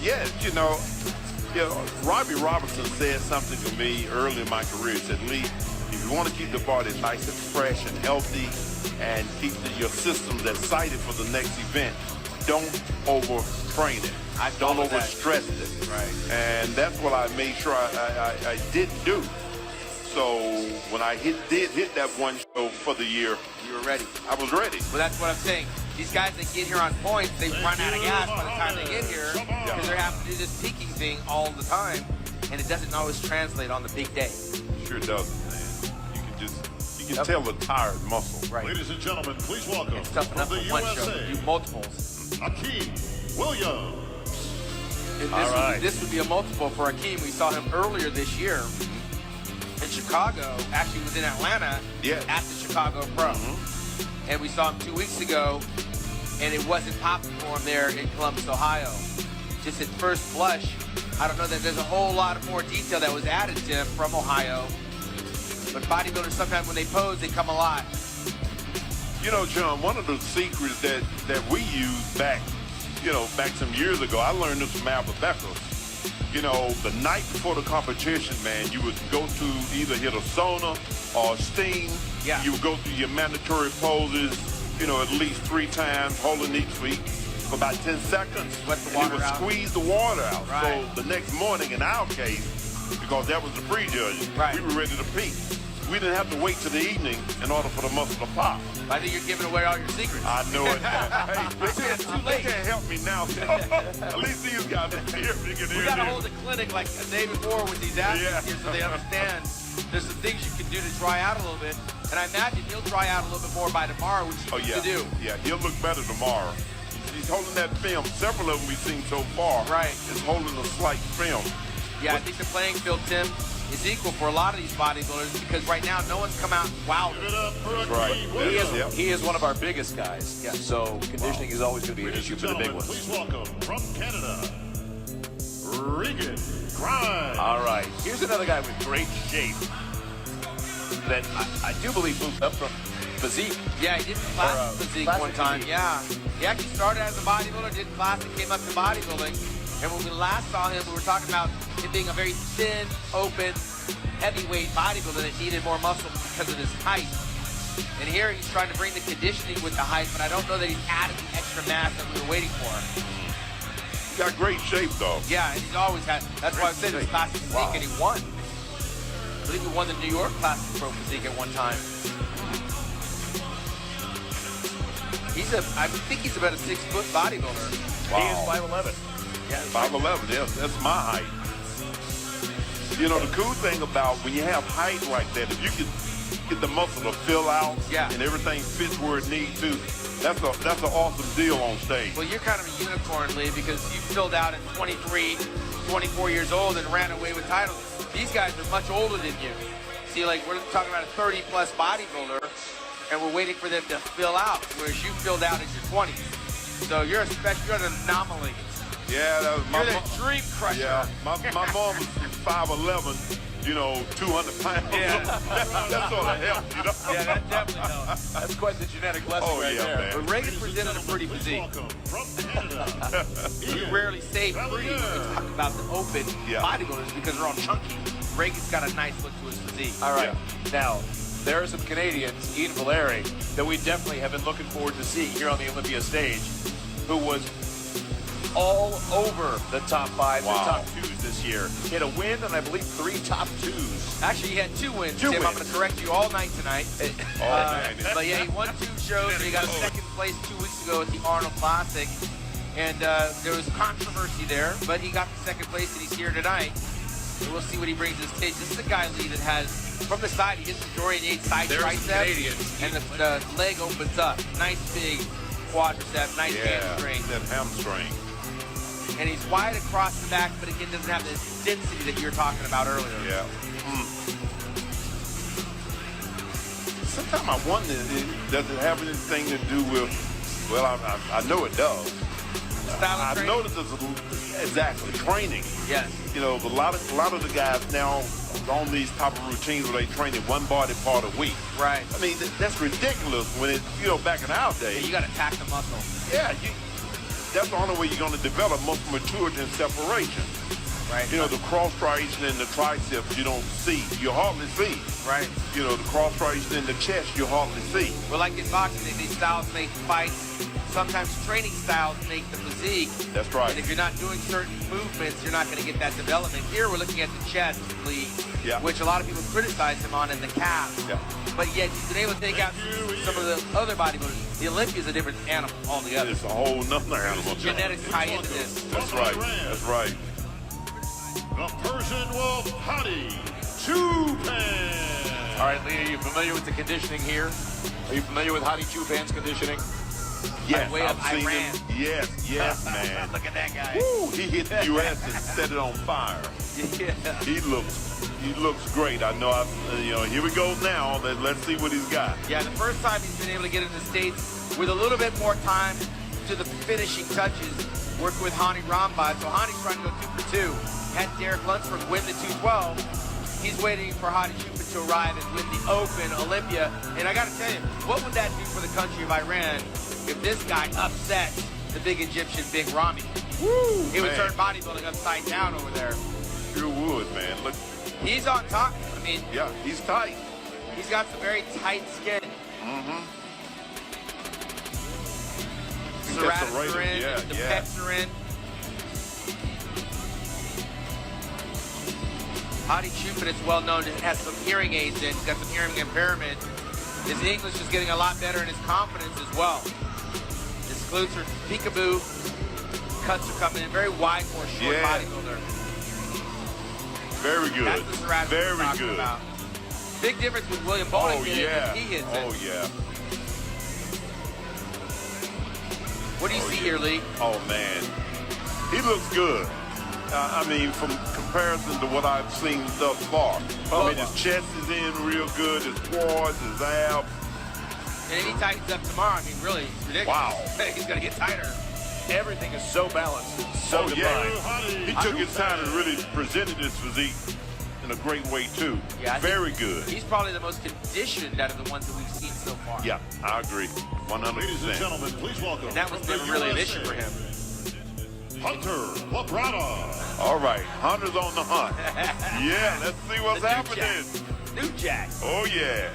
Yeah, you know, Robbie Robertson said something to me early in my career. He said, Lee, if you want to keep the body nice and fresh and healthy and keep your systems excited for the next event, don't overtrain it. Don't overstress it. Right. And that's what I made sure I didn't do. So when I did hit that one show for the year, You were ready. I was ready. Well, that's what I'm saying. These guys that get here on points, they run out of gas by the time they get here because they're having to do this peaking thing all the time, and it doesn't always translate on the big day. Sure doesn't, man. You can tell the tired muscle. Right. ladies and gentlemen, please welcome It's tough from enough the for one show to USA, do multiples. Hakeem Williams. And All right. this would be a multiple for Hakeem. We saw him earlier this year in Chicago. Actually, was in Atlanta Yes. at the Chicago Pro. And we saw him 2 weeks ago and it wasn't popping for him there in Columbus, Ohio. Just at first blush, I don't know that there's a whole lot of more detail that was added to him from Ohio. But bodybuilders, sometimes when they pose, they come alive. You know, John, one of the secrets that we used back some years ago, I learned this from Albert Becker. You know, the night before the competition, man, you would go to either hit a sauna or steam. Yeah. You would go through your mandatory poses, at least 3 times, holding each feet for about 10 seconds. Sweat the water you would out. squeeze the water out. Right. So the next morning, in our case, because that was the prejudging, Right. we were ready to peak. We didn't have to wait till the evening in order for the muscle to pop. I think you're giving away all your secrets. I know it. Hey, It's too late. They can't help me now. At least these guys are here. You can hear We got to them. hold a clinic like the day before with these athletes Yeah. here so they understand there's some things you can do to dry out a little bit. And I imagine he'll dry out a little bit more by tomorrow, which he needs to do. Yeah, he'll look better tomorrow. He's holding that film. Several of them we've seen so far. Right. Is holding a slight film. Yeah, I think the playing field, Tim, is equal for a lot of these bodybuilders because right now no one's come out and wowed Give it them. up for a Right. great He winner. is, yeah. He is one of our biggest guys. Yeah. So conditioning is always going to be an Ladies issue and for the big gentlemen, ones. please welcome from Canada, Regan Grimes. All right. Here's another guy with great shape that I do believe moved up from physique. Yeah, he did classic physique classic one time. physique. Yeah. He actually started as a bodybuilder, did classic, came up to bodybuilding. And when we last saw him, we were talking about him being a very thin, open, heavyweight bodybuilder that needed more muscle because of his height. And here he's trying to bring the conditioning with the height, but I don't know that he's added the extra mass that we were waiting for. He's got great shape, though. Yeah, and he's always had, that's why I said it's classic physique, Wow. and he won. I believe he won the New York Classic Pro Physique at one time. I think he's about a 6-foot bodybuilder. Wow. He is 5'11". Yeah, 5'11", yes, that's my height. You know, the cool thing about when you have height like that, if you can get the muscle to fill out Yeah. and everything fits where it needs to, that's an awesome deal on stage. well, you're kind of a unicorn, Lee, because you filled out at 23, 24 years old and ran away with titles. These guys are much older than you. See, like, we're talking about a 30-plus bodybuilder, and we're waiting for them to fill out, whereas you filled out in your 20s. So you're you're an anomaly. Yeah, that was You're the dream crusher. Yeah, my mom was 5'11", 200 pounds. Yeah. that sort of helps, Yeah, that definitely helps. That's quite the genetic blessing Oh, right yeah, there. man. But Reagan presented a pretty Please physique. welcome from Canada, We Ian rarely say free when we talk about the open Yeah. bodybuilders because they're all chunky. Reagan's got a nice look to his physique. All right. Now, there are some Canadians, Ian Valeri, that we definitely have been looking forward to seeing here on the Olympia stage, who was all over the top 5 Wow. and top 2s this year. He had a win and I believe 3 top 2s. Actually, he had 2 wins, Two Tim. I'm wins. going to correct you all night tonight. man. But yeah, he won 2 shows. And he got a second place 2 weeks ago at the Arnold Classic. And there was controversy there, but he got the second place and he's here tonight. And we'll see what he brings to the stage. This is a guy, Lee, that has, from the side, he gets the Dorian Yates side There's some tricep. Canadians. And the leg opens up. Nice big quadricep, nice Yeah, hamstring. that hamstring. And he's wide across the back, but again, doesn't have the density that you were talking about earlier. Yeah. Sometimes I wonder, does it have anything to do with, well, I know it does. Style of I've training? noticed it's exactly training. Yes. You know, a lot of the guys now are on these type of routines where they train in one body part a week. Right. I mean, that's ridiculous when it, back in our day. Yeah, you got to attack the muscle. Yeah, that's the only way you're going to develop muscle maturity and separation. Right. You know, the cross striation and the triceps you don't see. You hardly see. Right. You know, the cross striation in the chest you hardly see. Well, like in boxing, these styles make fights. Sometimes training styles make the physique. That's right. And if you're not doing certain movements, you're not going to get that development. Here, we're looking at the chest, Lee, Yeah. which a lot of people criticize him on, and the calf. Yeah. But yet, he's been able to take out some of the other bodybuilders. The Olympia is a different animal altogether. It's a whole nother animal. Genetics tie into this. That's right. That's right. the Persian Wolf Hadi Chupan. All right, Lee, are you familiar with the conditioning here? Are you familiar with Hadi Chupan's conditioning? Yes, way up I've seen Iran. him. Yes, man. Look at that guy. Woo, he hit the U.S. and set it on fire. Yeah. He looks great. I know. Here we go now. Let's see what he's got. Yeah, the first time he's been able to get in the States with a little bit more time to the finishing touches, working with Hani Rambod. So Hani's trying to go 2 for 2. Had Derek Lunsford win the 212. He's waiting for Hadi Choopan to arrive and win the Open Olympia. And I got to tell you, what would that do for the country of Iran if this guy upsets the big Egyptian, Big Ramy? Woo, He would man. turn bodybuilding upside down over there. Sure would, man. Look, He's on top. I mean, yeah, he's tight. he's got some very tight skin. Serratics are in, the pecs are in. Hadi Choopan, it's well known, has some hearing aids in. He's got some hearing impairment. His English is getting a lot better and his confidence as well. His glutes are peekaboo. Cuts are coming in. Very wide for a short bodybuilder. Very good. That's the Serratics we're Very talking good. about. Big difference with William Bonek. Oh, yeah. He hits it. Oh, yeah. What do you see here, Lee? Oh, man. He looks good. I mean, from comparison to what I've seen thus far. I mean, his chest is in real good, his quads, his abs. And he tightens up tomorrow. I mean, really, it's ridiculous. Wow. He's going to get tighter. Everything is so balanced, so Oh, defined. yeah. He took his time and really presented his physique in a great way, too. Yeah, I think Very good. He's probably the most conditioned out of the ones that we've seen so far. Yeah, I agree. 100%. Ladies and gentlemen, please welcome. And that was from never the really an USA, issue for him. Hunter Labrada. All right, Hunter's on the hunt. Yeah, let's see what's The happening. New Jack. Oh, yeah.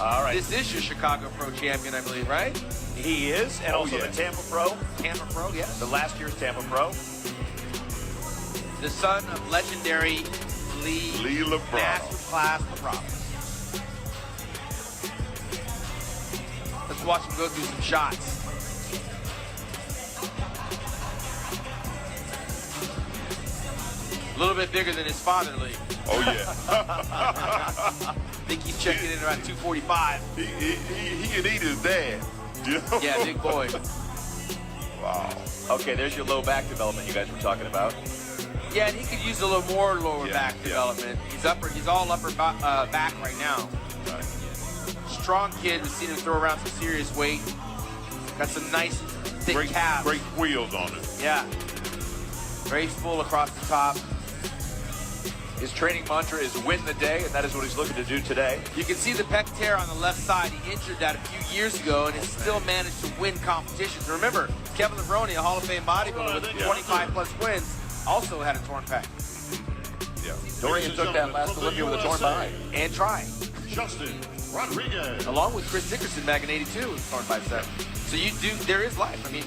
All right. This is your Chicago Pro champion, I believe, right? He is, and also yeah. the Tampa Pro. Tampa Pro, yeah. The last year's Tampa Pro. The son of legendary Lee Labrada. Masterclass Labrada. Let's watch him go through some shots. A little bit bigger than his father, Lee. Oh, yeah. I think he's checking in around 245. He can eat his dad. Yeah, big boy. Wow. Okay, there's your low back development you guys were talking about. Yeah, and he could use a little more lower Yeah, back yeah. development. He's all upper back right now. Right. Strong kid. We've seen him throw around some serious weight. Got some nice thick calves. Great wheels on it. Yeah. Very full across the top. His training mantra is win the day, and that is what he's looking to do today. You can see the pec tear on the left side. He injured that a few years ago and has still managed to win competitions. Remember, Kevin Levrone, a Hall of Fame bodybuilder with 25 plus wins, also had a torn pec. Yeah. Dorian took that last Olympia with a torn behind. And trying. Justin Rodriguez. Along with Chris Dickerson back in '82 with a torn bicep. So there is life. I mean,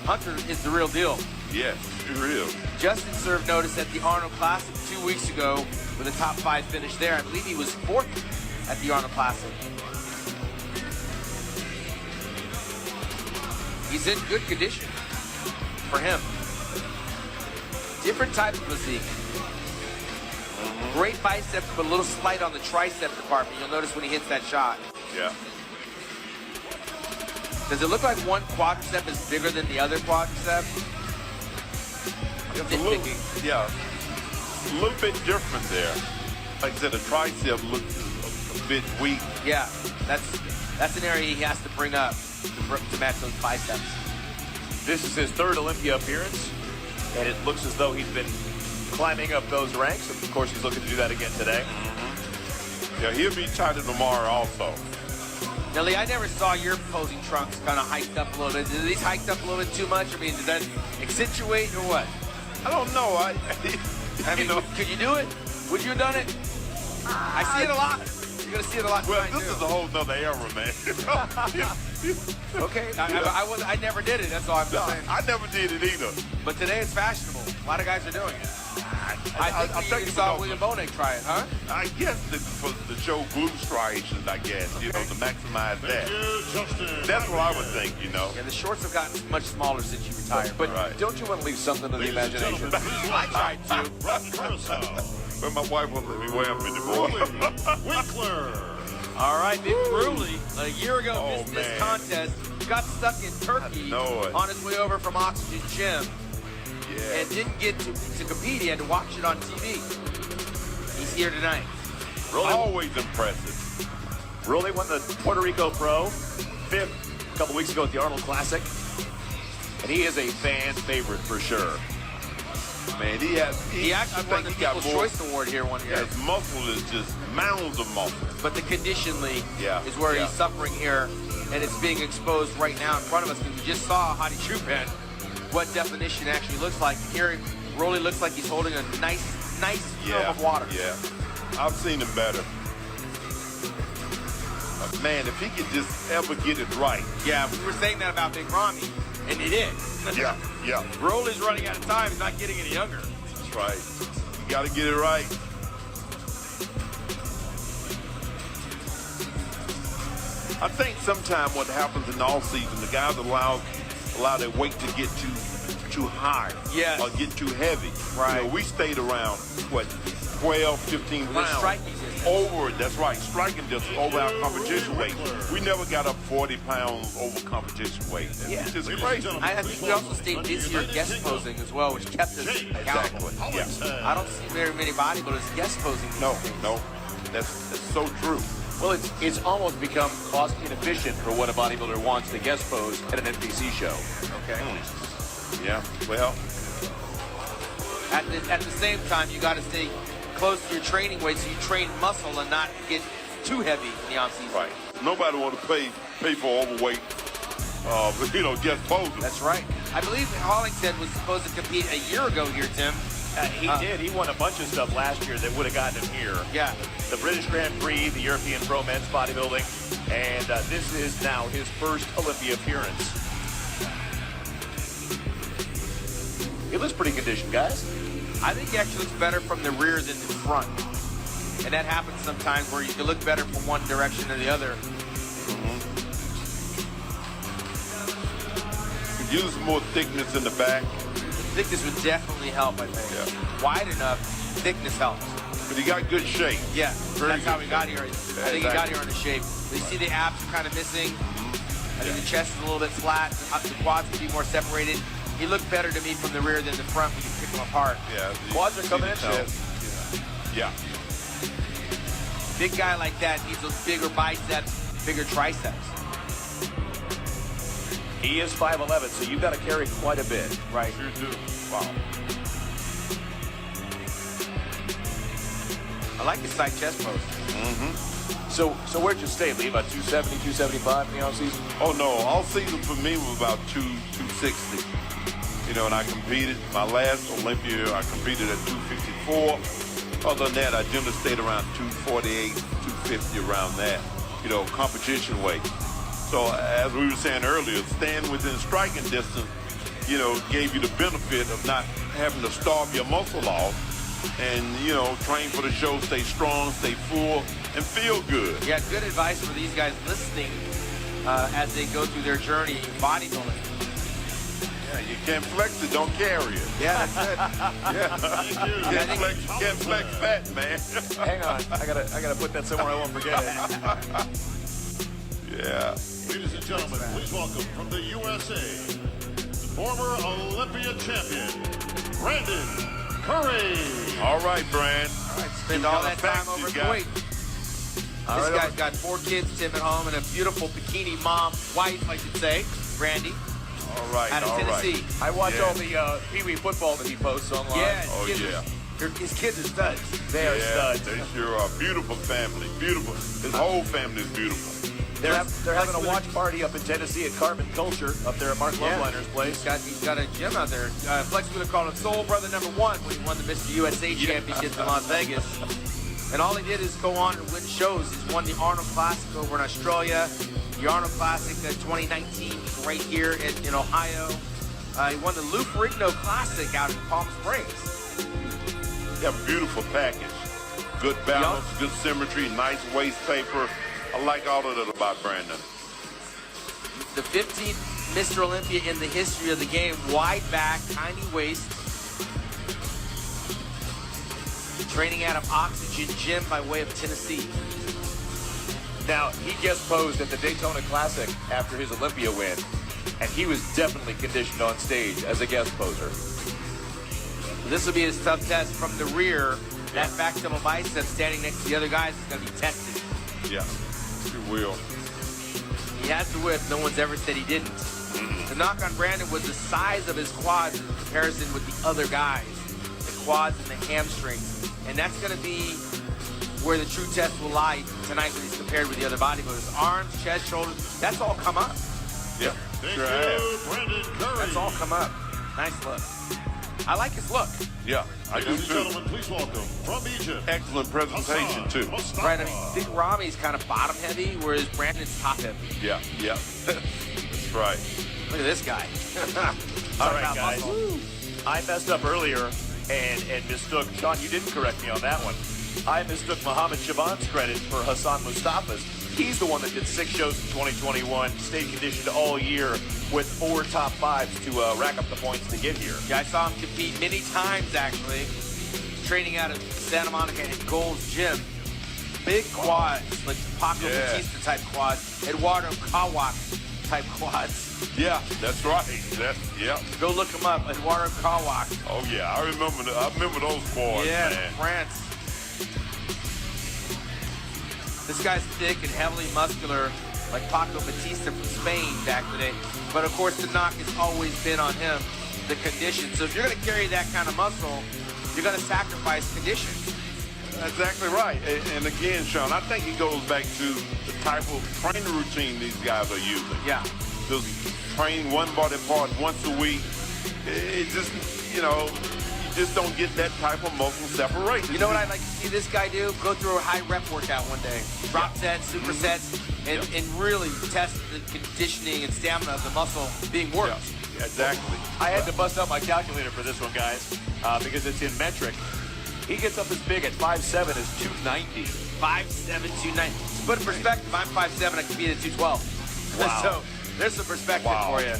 Hunter is the real deal. Yes, sure is. Justin served notice at the Arnold Classic 2 weeks ago with a top 5 finish there. I believe he was 4th at the Arnold Classic. He's in good condition for him. Different type of physique. Great biceps, but a little slight on the tricep department. You'll notice when he hits that shot. Yeah. Does it look like one quadricep is bigger than the other quadricep? It's a little, yeah, a little bit different there. Like I said, the tricep looks a bit weak. Yeah, that's an area he has to bring up to match those biceps. This is his 3rd Olympia appearance, and it looks as though he's been climbing up those ranks. Of course, he's looking to do that again today. Yeah, he'll be tighter tomorrow also. Now, Lee, I never saw your posing trunks kind of hiked up a little bit. Are these hiked up a little bit too much? I mean, does that accentuate or what? I don't know. I mean, could you do it? Would you have done it? I see it a lot. You're going to see it a lot Well, tonight, this too. is a whole nother era, man. Okay, I never did it. That's all I'm saying. I never did it either. But today it's fashionable. A lot of guys are doing it. I think you saw William Bonek try it, huh? I guess to show glute striations, I guess, to maximize that. Thank you, Justin. That's what I would think, Yeah, the shorts have gotten much smaller since you retired. But Right. don't you want to leave something to the Ladies and imagination? gentlemen, please I tried to. Rocky Curacao. But my wife won't let me wear them anymore. Winkler. All right, Big Bruley, a year ago, Oh, missed this man. contest, got stuck in Turkey I know it. on his way over from Oxygen Gym, Yeah. and didn't get to compete. He had to watch it on TV. He's here tonight. Always impressive. Rolly won the Puerto Rico Pro 5th a couple weeks ago at the Arnold Classic. And he is a fan favorite for sure. Man, He actually won the People's Choice Award here one year. His muscle is just mounds of muscle. But the condition league Yeah, is where yeah. he's suffering here, and it's being exposed right now in front of us. Because we just saw Hadi Choopan what definition actually looks like. Here, Rolly looks like he's holding a nice film of water. Yeah, I've seen him better. But man, if he could just ever get it right. Yeah, we were saying that about Big Ramy, and he did. Yeah, yeah. Rolly's running out of time. He's not getting any younger. That's right. You got to get it right. I think sometimes what happens in the off season, the guys allow their weight to get too high. Yes. Or get too heavy. Right. You know, we stayed around, what, 12, 15 The rounds. striking distance. Over, that's right, striking distance over our competition weight. We never got up 40 pounds over competition weight. Yeah. It's just crazy. I think we also stayed busier guest posing as well, which kept us accountable. Exactly. Yeah. I don't see very many bodybuilders guest posing these days. No. That's so true. Well, it's almost become cost inefficient for what a bodybuilder wants to guest pose at an NPC show. Okay. Yeah, well, At the same time, you got to stay close to your training weight so you train muscle and not get too heavy in the off-season. right. Nobody want to pay for overweight, guest poses. That's right. I believe Hollington was supposed to compete a year ago here, Tim. He did. He won a bunch of stuff last year that would have gotten him here. Yeah. The British Grand Prix, the European Pro Men's Bodybuilding, and this is now his first Olympia appearance. He looks pretty conditioned, guys. I think he actually looks better from the rear than the front. And that happens sometimes where you can look better from one direction or the other. Could use more thickness in the back, Thickness would definitely help, I think. Yeah. Wide enough, thickness helps. but he got good shape. Yeah, Very that's how good we got shape. here. Yeah, I think he got exactly. here in the shape. You see the abs are kind of missing. I think the chest is a little bit flat. The quads could be more separated. He looked better to me from the rear than the front when you pick them apart. Yeah, Quads are coming in, though. Yeah. Big guy like that needs those bigger biceps, bigger triceps. He is 5'11", so you've got to carry quite a bit. Right. Sure do. Wow. I like his side chest pose. So where'd you stay, Lee? About 270, 275 in the offseason? Oh no, all season for me was about 260. And I competed. My last Olympia, I competed at 254. Other than that, I generally stayed around 248, 250, around that. Competition weight. So as we were saying earlier, staying within striking distance, gave you the benefit of not having to starve your muscle off, and train for the show, stay strong, stay full, and feel good. Yeah, good advice for these guys listening as they go through their journey in bodybuilding. Yeah, you can't flex it, don't carry it. Yeah, that's it. Yeah. Can't flex fat, man. Hang on, I gotta put that somewhere I won't forget it. Yeah. Ladies and gentlemen, please welcome from the USA, former Olympia champion, Brandon Curry. All right, Brand. Spend all that time over in Kuwait. This right, guy's got 4 kids, Tim, at home, and a beautiful bikini mom, wife, I should say, Brandy, All right. out of all Tennessee. right. I watch Yeah. all the Pee Wee football that he posts online. Yeah, Oh, his kids yeah. his kids are studs. They are Yeah, studs. they sure are. Beautiful family. Beautiful. His whole family is beautiful. They're having a watch party up in Tennessee at Carbon Culture up there at Mark Loveliner's place. He's got a gym out there. Flex would have called him Soul Brother #1 when he won the Mr. USA Championship in Las Vegas. And all he did is go on and win shows. He's won the Arnold Classic over in Australia, the Arnold Classic 2019 right here in Ohio. He won the Lou Ferrigno Classic out in Palm Springs. You have a beautiful package. Good balance, good symmetry, nice waist paper. I like all of that about Brandon. The 15th Mr. Olympia in the history of the game. Wide back, tiny waist. Training out of Oxygen Gym by way of Tennessee. Now, he guest posed at the Daytona Classic after his Olympia win, and he was definitely conditioned on stage as a guest poser. This will be his tough test from the rear. That back double bicep standing next to the other guys is going to be tested. Yeah, you will. He has the whip. No one's ever said he didn't. The knock on Brandon was the size of his quads in comparison with the other guys. The quads and the hamstrings. And that's going to be where the true test will lie tonight when he's compared with the other bodybuilders. Arms, chest, shoulders, that's all come up. Yeah, Thank sure you, have. Brandon Curry. That's all come up. Nice look. I like his look. Yeah, I do Ladies and too. gentlemen, please welcome from Egypt. Excellent presentation too. Mustafa. Right, I mean, Big Rami's kind of bottom heavy, whereas Brandon's top heavy. Yeah, yeah. That's right. Look at this guy. All Talk right, about guys. muscle. I messed up earlier and mistook. Sean, you didn't correct me on that one. I mistook Muhammad Shaban's credit for Hassan Mustafa's. He's the one that did 6 shows in 2021, stayed conditioned all year with 4 top 5s to rack up the points to get here. Yeah, I saw him compete many times, actually. Training out of Santa Monica at Gold's Gym. Big quads, like Paco Yeah. Batista type quads, Eduardo Kawak type quads. Yeah, that's right. Yeah. Go look him up, Eduardo Kawak. Oh yeah, I remember those boys, Yeah, man. France. This guy's thick and heavily muscular, like Paco Batista from Spain back in the day. But of course, the knock has always been on him, the condition. So if you're going to carry that kind of muscle, you're going to sacrifice condition. That's exactly right. And again, Sean, I think it goes back to the type of training routine these guys are using. Yeah. Just train one body part once a week. It just, you just don't get that type of muscle separation. You know what I'd like to see this guy do? Go through a high rep workout one day. Drop sets, supersets, and really test the conditioning and stamina of the muscle being worked. Yeah, exactly. I had to bust out my calculator for this one, guys, because it's in metric. He gets up as big at 5'7" as 290. 5'7", 290. To put in perspective, I'm 5'7", I compete at 212. Wow. So there's some perspective for you.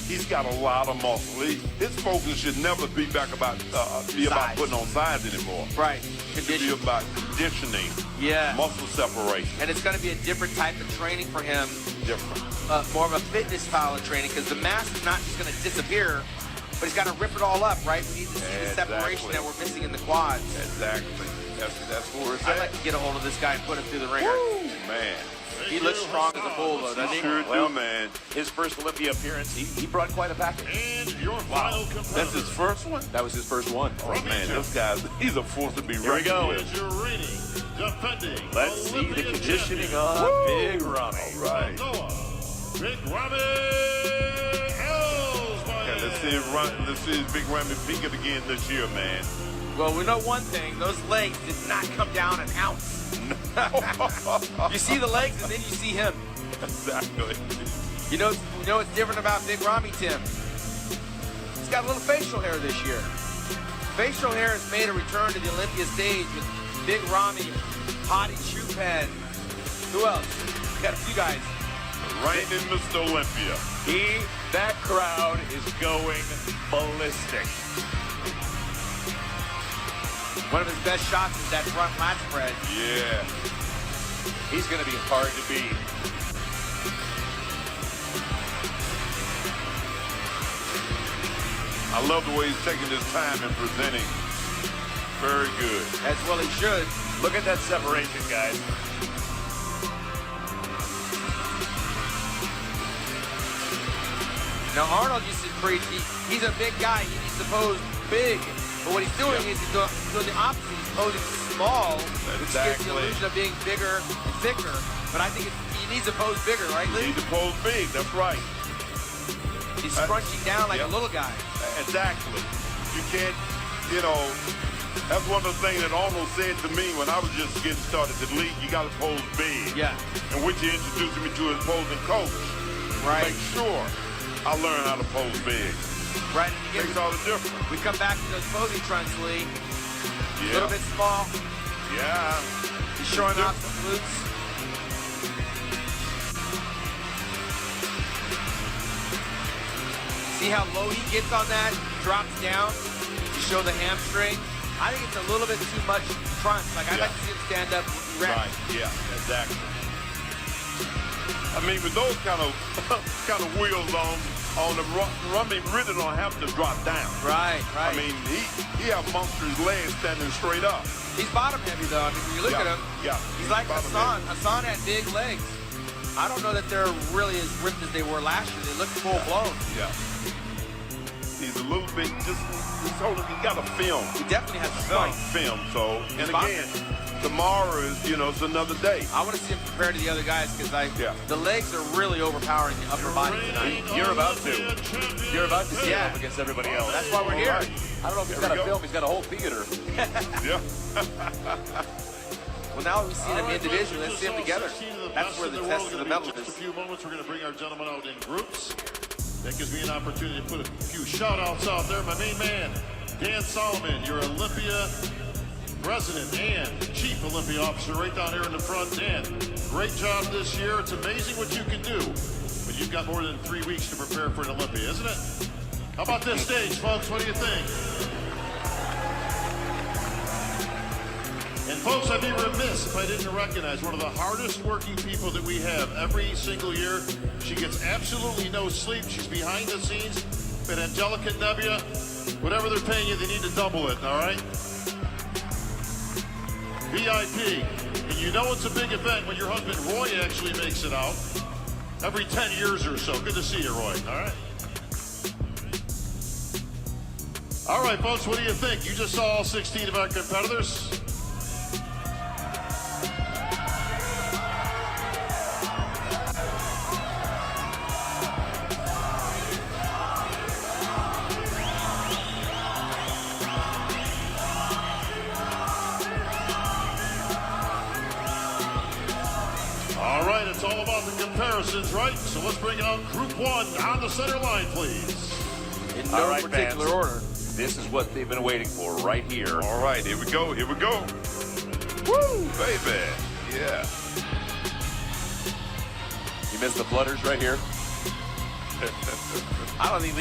He's got a lot of muscle. His focus should never be about Size. putting on size anymore. Right. It should be about conditioning, Yeah. muscle separation. And it's going to be a different type of training for him, Different. more of a fitness style of training, because the mass is not just going to disappear, but he's got to rip it all up, right? We need to see the separation Exactly. that we're missing in the quads. Exactly. That's where it's I'd at. like to get a hold of this guy and put him through the ringer. Man. He looks strong as a bull, though, doesn't he? Sure Well, do, man. His first Olympia appearance, he brought quite a package. And your final competitor. That's his first one? That was his first one. Oh, man, this guy's, he's a force to be Here we reckoned go. with. Is your reigning, defending Let's see the Olympian conditioning champion, on Big Rami. All right. Noah, Big Rami Ellsbury. Okay, let's see if Big Ramy peak it again this year, man. Well, we know one thing. Those legs did not come down an ounce. You see the legs, and then you see him. Exactly. You know what's different about Big Rami, Tim? He's got a little facial hair this year. Facial hair has made a return to the Olympia stage with Big Rami, Hadi Choopan. Who else? We got a few guys. Reigning Mr. Olympia. That crowd is going ballistic. One of his best shots is that front lat spread. Yeah. He's going to be hard to beat. I love the way he's taking his time and presenting. Very good. As well he should. Look at that separation, guys. Now Arnold used to preach, he's a big guy, he's supposed big. But what he's doing is he's doing the opposite. He's posing small, which gives the Exactly. illusion of being bigger and thicker. But I think he needs to pose bigger, right, Lee? Need to pose big, that's right. He's scrunching down like a little guy. Exactly. You can't, that's one of the things that Arnold said to me when I was just getting started. That Lee, you got to pose big. Yeah. And which he introduced me to his posing coach. Right. Make sure I learn how to pose big. Right. And you Makes get, all the difference. we come back to those posing trunks, Lee. A Yeah. little bit small. Yeah. He's showing off some glutes. See how low he gets on that? Drops down to show the hamstring. I think it's a little bit too much front. Like, I'd like to see him stand up erect. Right. Yeah. Exactly. I mean, with those kind of wheels on the Rummy really don't have to drop down. Right, right. I mean, he have monstrous legs standing straight up. He's bottom heavy, though. I mean, when you look at him, Yeah. he's like bottom Hassan. heavy. Hassan had big legs. I don't know that they're really as ripped as they were last year. They look full blown. Yeah. He's a little bit just he got a film. He definitely has a Got spike. a film. So, and He's again, tomorrow is, it's another day. I want to see him compared to the other guys because Yeah. the legs are really overpowering the upper body tonight. You're about to. You're about to see him up against everybody else. That's why we're here. All right. I don't know if he's There got we a go. film. He's got a whole theater. Yeah. Well, now we've seen them individually. Let's see them together. That's where the test of the medal In just a is. few moments, we're going to bring our gentlemen out in groups. That gives me an opportunity to put a few shout-outs out there. My main man, Dan Solomon, your Olympia President and Chief Olympia Officer right down here in the front. Dan, great job this year. It's amazing what you can do when you've got more than 3 weeks to prepare for an Olympia, isn't it? How about this stage, folks? What do you think? And folks, I'd be remiss if I didn't recognize one of the hardest working people that we have every single year. She gets absolutely no sleep. She's behind the scenes. But Angelica Nebbia, whatever they're paying you, they need to double it, all right? VIP. And you know it's a big event when your husband Roy actually makes it out. Every 10 years or so. Good to see you, Roy, all right? All right, folks, what do you think? You just saw all 16 of our competitors. All right, it's all about the comparisons, right? So let's bring out Group 1 on the center line, please. In All no right, particular fans. order. This is what they've been waiting for right here. All right, here we go. Here we go. Woo, baby. Yeah. You missed the flutters right here. I don't think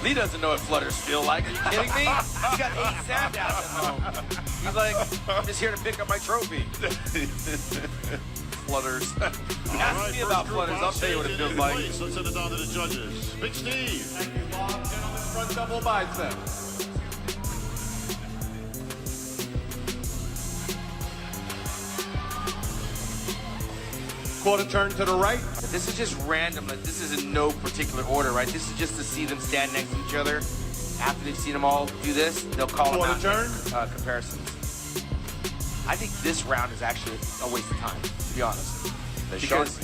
Lee doesn't know what flutters feel like. Are you kidding me? He's got 8 sand at home. He's like, I'm just here to pick up my trophy. Flutters. Ask me about flutters. I'll tell you what it feels like. Let's send it down to the judges. Big Steve. Thank you, Bob. Gentlemen, front double bicep. Quarter turn to the right. This is just random. Like, this is in no particular order, right? This is just to see them stand next to each other. After they've seen them all do this, they'll call them out Quarter in comparisons. I think this round is actually a waste of time, to be honest. Because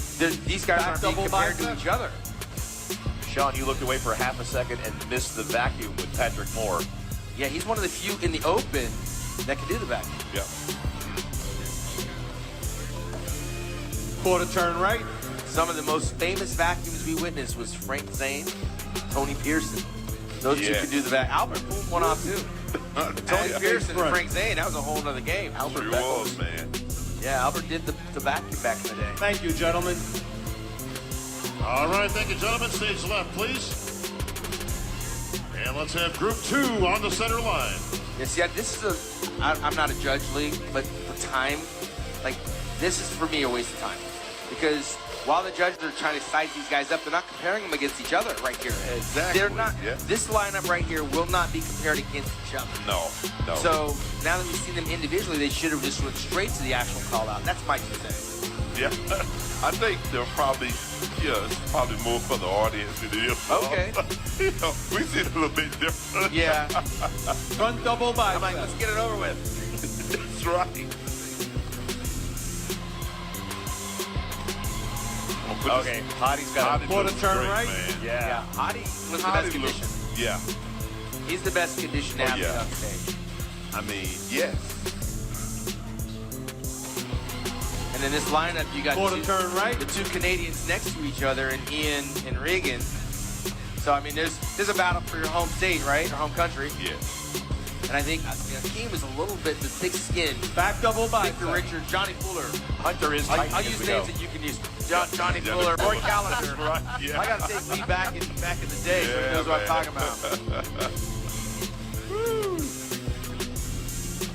these guys aren't being double compared to bicep. each other. Sean, you looked away for a half a second and missed the vacuum with Patrick Moore. Yeah, he's one of the few in the open that can do the vacuum. Yeah. Quarter turn right. Some of the most famous vacuums we witnessed was Frank Zane, Tony Pearson. Those two Yeah. could do the vacuum. Albert pulled one off too. Tony Pearson and front. Frank Zane, that was a whole nother game. Sure was, man. Yeah, Albert did the vacuum back in the day. Thank you, gentlemen. All right, thank you, gentlemen. Stage left, please. And let's have Group 2 on the center line. Yeah, see, this is I'm not a judge, Lee, but for time, like, this is for me a waste of time. Because while the judges are trying to size these guys up, they're not comparing them against each other right here. Exactly, They're not. yeah. This lineup right here will not be compared against each other. No. So now that we've seen them individually, they should have just went straight to the actual call out. That's my 2 cents. Yeah. I think they'll probably, it's probably more for the audience than it is for Okay. us. We see it a little bit different. Yeah. Front double I'm like, bicep. let's get it over with. That's right. Okay, Hottie's got Hottie Quarter looks turn great, right. man. Yeah. Hottie was the Hottie best condition. looks- Yeah. He's the best conditioned athlete yeah. on stage. I mean, yes. And in this lineup, you got Quarter turn right. the 2 Canadians next to each other, and Ian and Regan. So I mean, there's a battle for your home state, right, or home country. Yes. And I think Akeem is a little bit the thick skin. Back double bicep. Victor Richard, Johnny Fuller. Hunter is tight. I'll use names that you can use. Johnny Fuller, Roy Callender. Right, yeah. I gotta take Lee back in the day, so he knows what I'm talking about.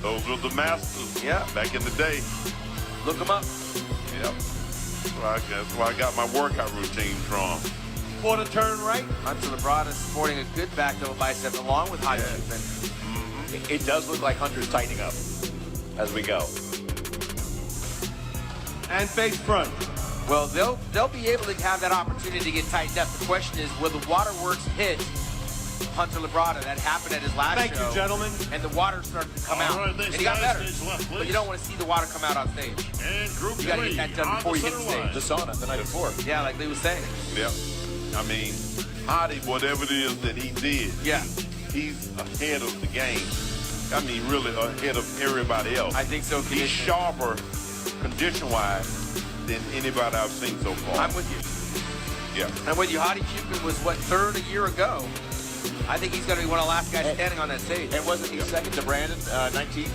Those were the masters. Yeah. Back in the day. Look him up. Yep. That's where I got my workout routine from. Quarter turn right. Hunter Labrada sporting a good back double bicep along with high movement. It does look like Hunter's tightening up as we go. And face front. Well, they'll be able to have that opportunity to get tightened up. The question is, will the waterworks hit Hunter Labrada? That happened at his last show. Thank you, gentlemen. And the water started to come All out. right, And thanks, he got guys. better. Stage left, But please. you don't want to see the water come out on stage. And group You got to three get that done on before the you hit the center stage. line. The sauna the night before. Yeah, like Lee was saying. Yep. I mean, Hardy, whatever it is that he did, Yeah. he's ahead of the game. I mean, really ahead of everybody else. I think so. He's sharper, condition-wise, than anybody I've seen so far. I'm with you. Yeah. I'm with you. Hottie Cupid was, what, third a year ago? I think he's going to be one of the last guys standing on that stage. And wasn't he second to Brandon, 19?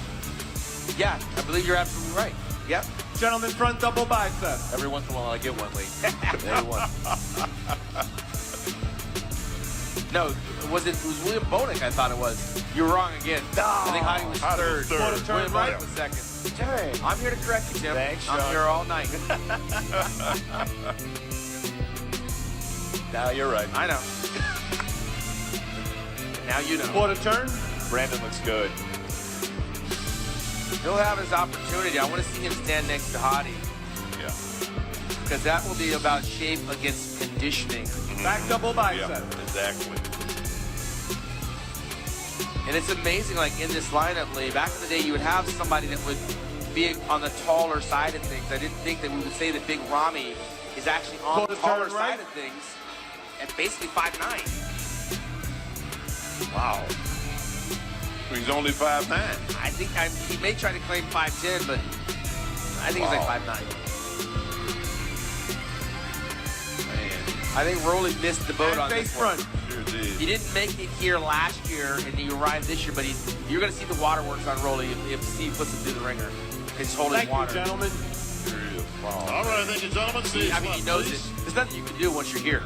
Yeah, I believe you're absolutely right. Yep. Gentlemen, front double bicep. Every once in a while I get one, Lee. Every one. No, it was William Bonek, I thought it was. You're wrong again. I think Hottie was Hottie third. was third. Quarter turn William right. Bonek was second. Hey. I'm here to correct you, Tim. Thanks, I'm Sean. here all night. Now you're right. I know. Now you know. Quarter turn. Brandon looks good. He'll have his opportunity. I want to see him stand next to Hottie, Yeah. because that will be about shape against conditioning. Back double bicep. Yeah, exactly. And it's amazing, like in this lineup, Lee, back in the day, you would have somebody that would be on the taller side of things. I didn't think that we would say that Big Rami is actually on the Quarter taller turn right. side of things at basically 5'9". Wow. He's only 5'9". I think he may try to claim 5'10", but I think he's like 5'9". Man, I think Rolly missed the boat And on face this one. front. sure did. He didn't make it here last year, and he arrived this year, but you're going to see the waterworks on Rolly if Steve puts him through the ringer. He's holding Thank water. you, gentlemen. Sure is. Wow. All right, thank you, gentlemen. Stage I mean, he left, knows please. it. There's nothing you can do once you're here.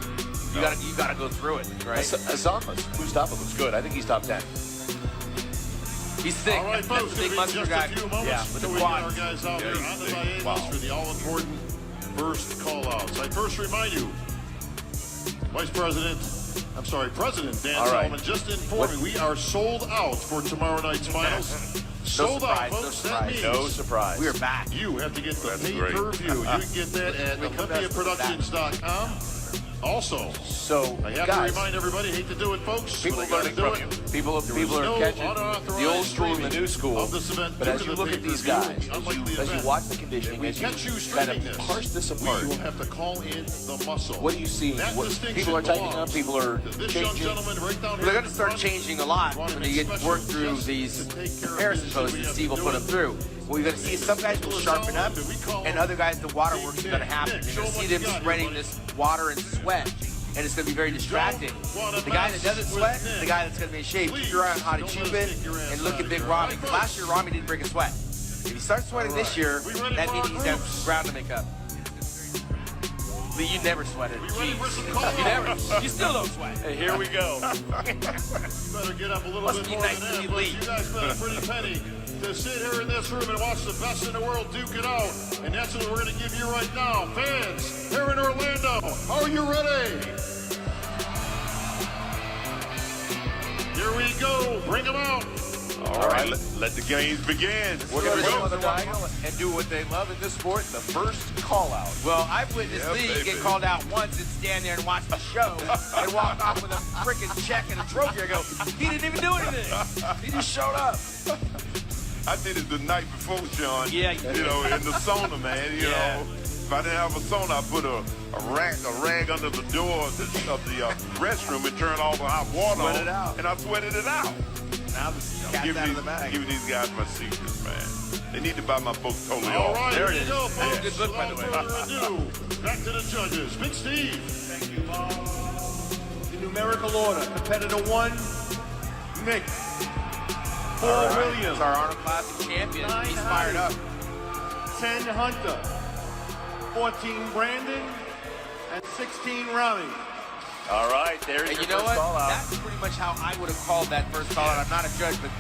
You gotta go through it, right? Azamas, Mustafa looks good. I think he's top 10. He's thick. All right, That's folks, the big it'll be muscular just guy. a few moments Yeah, with until the we get our quads. guys out Yeah, there he's on the thick. Dianas Wow. for the all-important first call-outs. I first remind you, President Dan All right. Solomon just informed me we are sold out for tomorrow night's finals. Sold out, surprise, no folks. That surprise. means No surprise. We are back. you have to get the That's great. pay-per-view. You can get that at OlympiaProductions.com. Also, So, I have guys, to remind everybody, hate to do it, folks, people but I learning gotta do from it. you. People There are is no catching the unauthorized old school and the streaming new school. of this event But due as to you the look at these pay-per-view, guys, unlike the as you event, watch the conditioning, if we as catch you you kind streaming of this, parse this apart, we will have to call in the muscle. what do you see? That What, distinction people are tightening belongs up, people are to this young changing. gentleman right down here They're in going to the start front. changing a lot Brought when him they get especially work through just these to take care of comparison business posts we that have Steve will to put do them it. through. We're going to see some guys will sharpen up, and other guys, the waterworks are going to happen. You're going to see them spreading this water and sweat, and it's going to be very distracting. The guy that doesn't sweat is the guy that's going to be in shape. Keep your eye on Hottie Cupid and look at Big Rami. Because last year, Rami didn't break a sweat. If he starts sweating this year, that means he's got ground to make up. Lee, you never sweated. ready for Jeez. some call-outs? You never. You still don't sweat. Hey, here we go. You better get up a little Must bit be more nice than to that, be folks. late. You guys spent a pretty penny to sit here in this room and watch the best in the world duke it out. And that's what we're going to give you right now. Fans, here in Orlando, are you ready? Here we go. Bring them out. All right, let the games begin. We're going to Let's go go. on the diagonal and do what they love in this sport, the first call out. Well, I've witnessed Yeah, Lee baby. get called out once and stand there and watch the show and walk off with a freaking check and a trophy. I go, he didn't even do anything. He just showed up. I did it the night before, Sean. Yeah, you you know, in the sauna, man. You know, if I didn't have a sauna, I put a rag under the door of the restroom and turn all the hot water Sweat on, it out. and I sweated it out. Now the cat's out of the bag. Giving these guys my secrets, man. They need to buy my book totally All off. right, There here it you go, is. folks. That's a good book, by the way. Without further ado, back to the judges. Big Steve. Thank you, Bob. The numerical order. Competitor 1, Nick. Paul Williams. It's our Arnold Classic champion. He's fired up. 10, Hunter. 14, Brandon. And 16, Rami. All right, there's And your you know first what? call out. That's pretty much how I would have called that first call out. I'm not a judge, but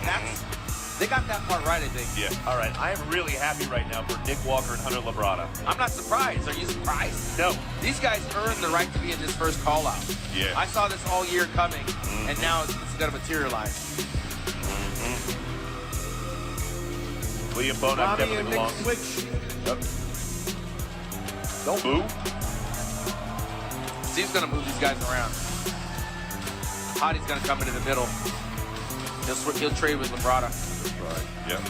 they got that part right, I think. Yeah. All right, I am really happy right now for Nick Walker and Hunter Labrada. I'm not surprised. Are you surprised? No. These guys earned the right to be in this first call out. Yeah. I saw this all year coming, and now it's going to materialize. William Bonak Rami definitely and Nick belongs. switch. Yep. Don't move. Steve's gonna move these guys around. Hottie's gonna come into the middle. He'll trade with Labrada. Right. Yep.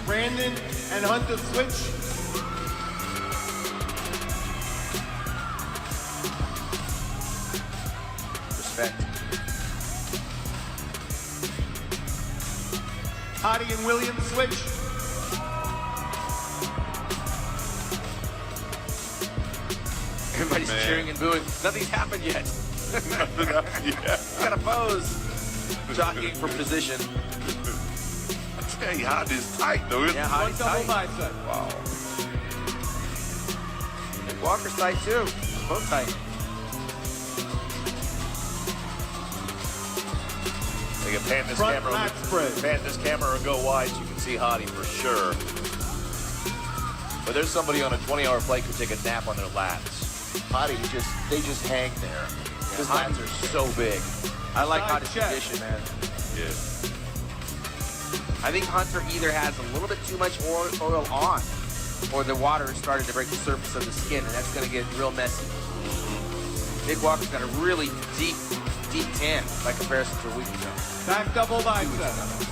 Brandon and Hunter switch. Respect. Hottie and Williams switch. Everybody's cheering and booing. Nothing's happened yet. Got a pose. Jockeying for position. I tell you, Hottie's tight though. Yeah, Hottie's tight. Bicep. Wow. Walker's tight too. Both tight. They can pan this Front camera. lat spread. Pan this camera and go wide so you can see Hottie for sure. But there's somebody on a 20-hour flight who take a nap on their lats. Hottie, they just hang there. His lats are so big. I like Side Hottie's check. condition, man. Yeah. I think Hunter either has a little bit too much oil on, or the water is starting to break the surface of the skin, and that's going to get real messy. Big Walker's got a really deep tan by comparison to a week ago. Back double bicep.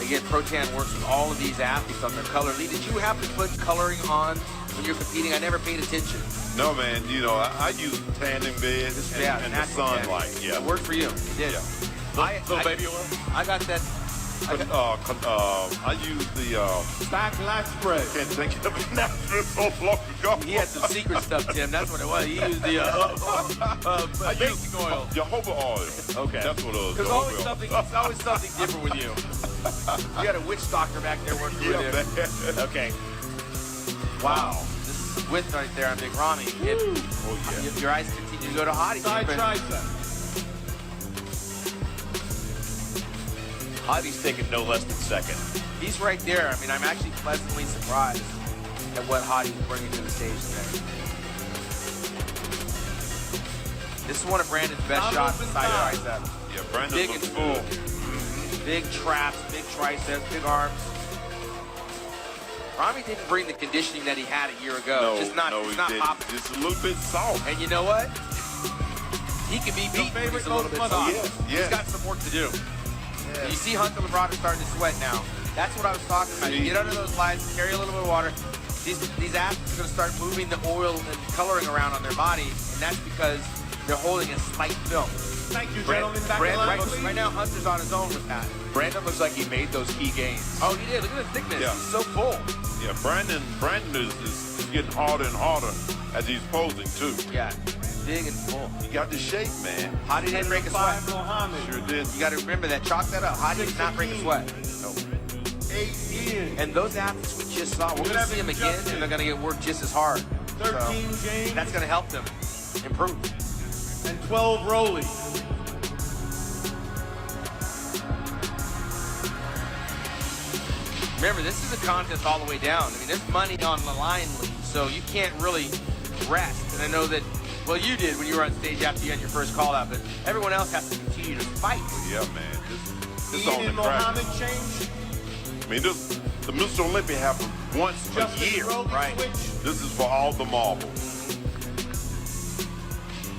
Again, Protan works with all of these athletes on their color. Lee, did you have to put coloring on when you're competing? I never paid attention. No, man. You know, I use tanning beds and the natural sunlight. tan. Yeah. It worked for you. It did. Yeah. Little baby oil? I got that. I use the Back lat spread. can't think of it now. It's so long ago. He had some secret stuff, Tim. That's what it was. He used the I baking use oil. jojoba oil. Okay. That's what it was. There's always jojoba oil. something. It's always something different with you. You got a witch doctor back there working Yeah, with you. man. Okay. Wow. This is width right there on Big Rami. Oh yeah. Your eyes continue to go to Hottie. Side Tim. tricep. Hottie's taking no less than second. He's right there. I mean, I'm actually pleasantly surprised at what Hottie's bringing to the stage today. This is one of Brandon's best shots inside tricep. Yeah, Brandon Big and looks full. good. Big traps, big triceps, big arms. Rami didn't bring the conditioning that he had a year ago. No, Just not, no, it's he not didn't. popping. Just a little bit soft. And you know what? He can be beat, but he's a little bit soft. Yeah. He's got some work to do. Yeah. You see Hunter Labrada starting to sweat now. That's what I was talking about. You get under those lights, carry a little bit of water. These athletes are going to start moving the oil and coloring around on their body, and that's because they're holding a slight film. Thank you, gentlemen. Back in line, please. Right now, Hunter's on his own with that. Brandon looks like he made those key gains. Oh, he did. Look at the thickness. Yeah. He's so full. Yeah, Brandon is getting harder and harder as he's posing too. Yeah, big and full. He got the shape, man. Hottie didn't break a sweat. 5 Mohammed. Sure did. You got to remember that. Chalk that up. Hottie did not break a sweat. No. 8 Ian. And those athletes we just saw, we're going to see them again, and they're going to get worked just as hard. 13 James. That's going to help them improve. And 12 Rolly. Remember, this is a contest all the way down. I mean, there's money on the line, Lee, so you can't really rest. And I know that, well, you did when you were on stage after you had your first call out, but everyone else has to continue to fight. Yeah, man. This Ian on the and track. Mohammed change. I mean, the Mr. Olympia happens once Justin a year. Rolly Right. switch. This is for all the marbles.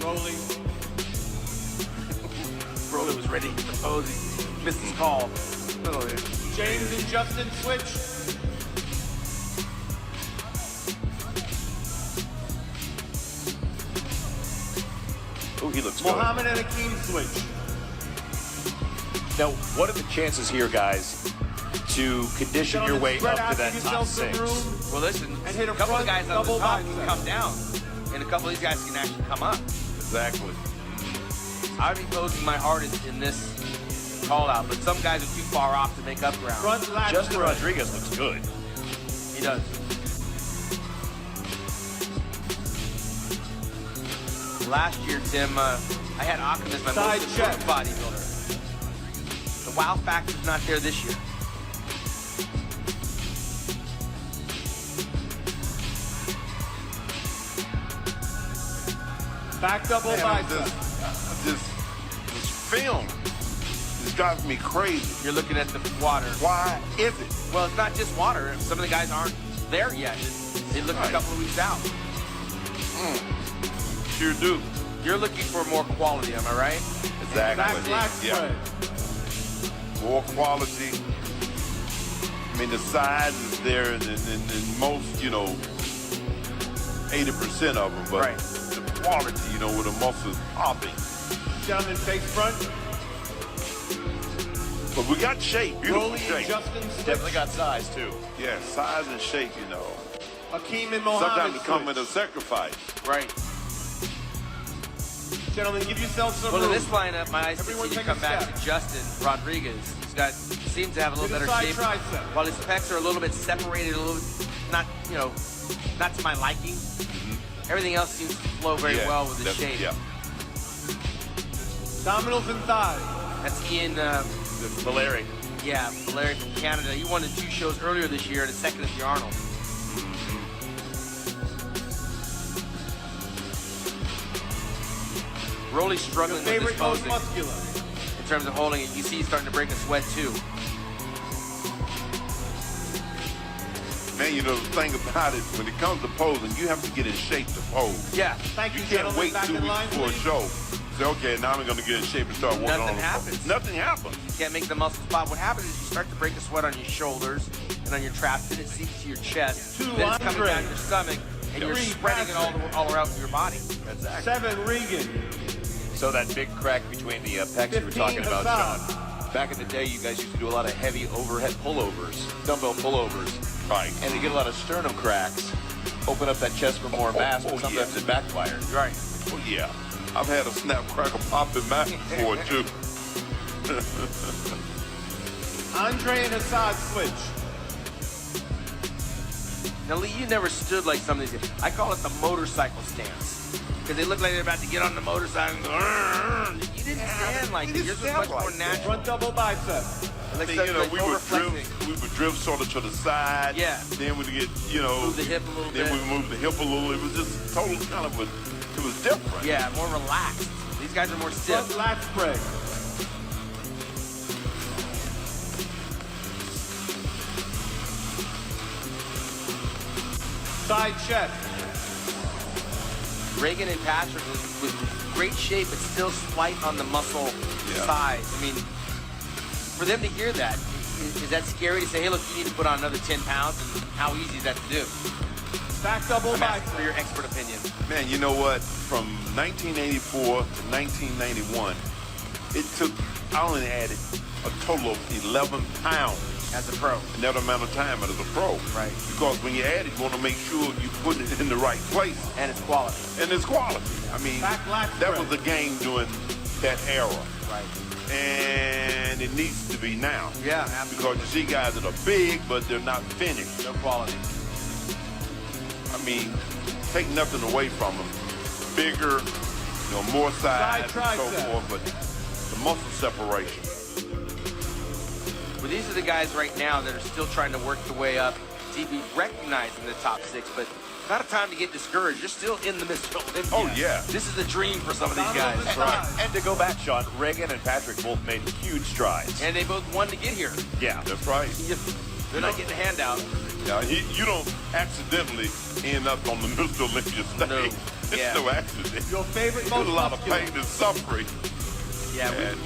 Rolly. Broly was ready to propose. He missed his call. Oh, yeah. James and Justin switch. Oh, he looks good. Mohammed and Akeem switch. Now, what are the chances here, guys, to condition your way Spread up out, to that give top yourself some 6? room. Well, listen, And hit a a couple of front guys on the double top can bicep. come down, and a couple of these guys can actually come up. Exactly. I'd be posing my hardest in this call out, but some guys are too far off to make up ground. Front lat Justin spread. Rodriguez looks good. He does. Last year, Tim, I had Occam as my Side most check. improved bodybuilder. The wow factor's not there this year. Back double Man, bicep. this film is drives me crazy. You're looking at the water. Why is it? Well, it's not just water. Some of the guys aren't there yet. They look a couple of weeks out. Sure do. You're looking for more quality, am I right? Exactly. Back Yeah. More quality. I mean, the size is there in most, 80% of them, but Right. the quality, with the muscles popping. Gentlemen, face front. But we got shape, beautiful Rolly, shape. Justin, switch. Definitely got size, too. Yeah, size and shape, Hakeem and Mohammed. Sometimes it comes switch. with a sacrifice. Right. Gentlemen, give yourselves some Well, in room. this lineup, my eyes Everyone continue to take a come back step. to Justin Rodriguez. Seems to have a little To the better side shape. tricep. While his pecs are a little bit separated, a little not to my liking. Everything else seems to flow very Yeah, well with the shape. Yeah. Abdominals and thighs. That's Ian, Valeri. Larry from Canada. He won the 2 shows earlier this year and a second at the Arnold. Rolly's struggling with Favorite this most posing muscular. in terms of holding it. You see he's starting to break a sweat too. Man, the thing about it, when it comes to posing, you have to get in shape to pose. Yeah. Thank You you, can't gentlemen. wait Back 2 in weeks line, before a please. show. Say, okay, now I'm going to get in shape and start working on Nothing it. happens. Nothing happens. You can't make the muscles pop. What happens is you start to break a sweat on your shoulders and on your traps, then it seeps to your chest, 2, then it's coming Andre. down your stomach, and you're 3, spreading it all around your body. Exactly. 7, Regan. So that big crack between the pecs you were 15, talking about, Hassan. John. Back in the day, you guys used to do a lot of heavy overhead pullovers, dumbbell pullovers. Right. And you get a lot of sternum cracks. Open up that chest for more mass, but sometimes yeah. it backfires. Right. Oh, yeah. I've had a snap cracker pop in my before, too. Andre and Hassad switch. Now, Lee, you never stood like some of these. I call it the motorcycle stance. Because they look like they're about to get on the motorcycle and go, "Arr!" You didn't stand like that. Yours was much more natural. Front double bicep. Like, See, like we no would reflecting. drift sort of to the side. Yeah. Then we'd get, Move the hip a little then bit. we moved the hip a little. It was just total kind of it was different. Yeah, more relaxed. These guys are more stiff. Front lat spread. Side chest. Reagan and Patrick with great shape, but still slight on the muscle size. I mean, for them to hear that, is that scary to say, hey, look, you need to put on another 10 pounds? And how easy is that to do? Back double I'm asking for bicep. your expert opinion. Man, you know what? From 1984 to 1991, it took, I only added a total of 11 pounds As a pro. in that amount of time as a pro. Right. Because when you add it, you want to make sure you put it in the right place. And it's quality. And it's quality. I mean, Back lat that spread. was the game during that era. Right. And it needs to be now. Yeah, absolutely. Because you see guys that are big, but they're not finished. No quality. I mean, take nothing away from them. Bigger, more size and so tricep. forth, but the muscle separation. Well, these are the guys right now that are still trying to work their way up to be recognized in the top 6, but not a time to get discouraged. You're still in the Mr. Olympia. Oh, yeah. This is a dream for some of these guys. And to go back, Sean, Reagan and Patrick both made huge strides. And they both won to get here. Yeah. That's right. They're not getting a handout. Now, you don't accidentally end up on the Mr. Olympia stage. No. It's Yeah. no accident. Your favorite There's most a lot of muscular. pain and suffering. Yeah, And,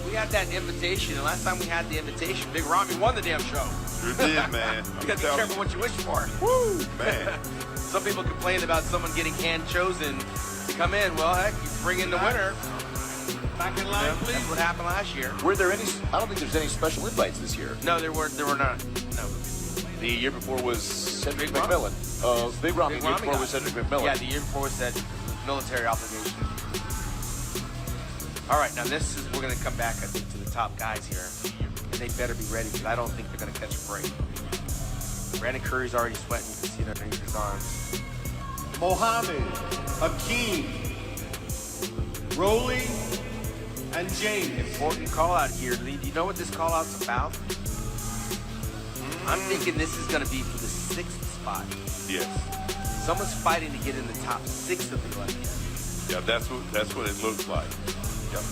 we had that invitation, and last time we had the invitation, Big Rami won the damn show. You did, man. You gotta be careful what you wish for. Woo, man. Some people complain about someone getting hand chosen to come in. Well, heck, you bring in the winner. Back in line, That's please. what happened last year. Were there any? I don't think there's any special invites this year. No, there were not. No. The year before was Cedric Big Rami. McMillan. Big Rami. Big The year Rami before got was it. Cedric McMillan. Yeah, the year before was said military obligation. All right, now we're going to come back, I think, to the top guys here. And they better be ready, because I don't think they're going to catch a break. Brandon Curry's already sweating. You can see it underneath his arms. Mohammed, Hakeem, Rolly, and James. Important call out here, Lee. Do you know what this call out's about? I'm thinking this is going to be for the 6th spot. Yes. Someone's fighting to get in the top 6 of the Olympia. Yeah, that's what it looks like. Yep.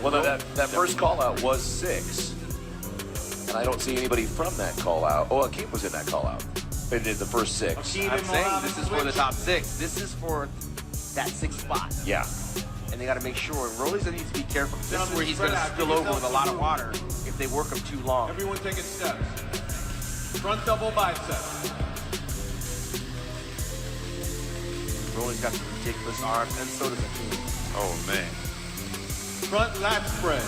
Well, no, that first call-out was 6. And I don't see anybody from that call-out. Oh, Akeem was in that call-out. In the first 6. I'm saying this is for the top 6. This is for that 6th spot. Yeah. And they got to make sure. Rolly's going to need to be careful. This is where he's going to spill over with a lot of water if they work him too long. Everyone taking steps. Front double bicep. Rolly's got some ridiculous arms, and so does Akeem. Oh, man. Front lat spread.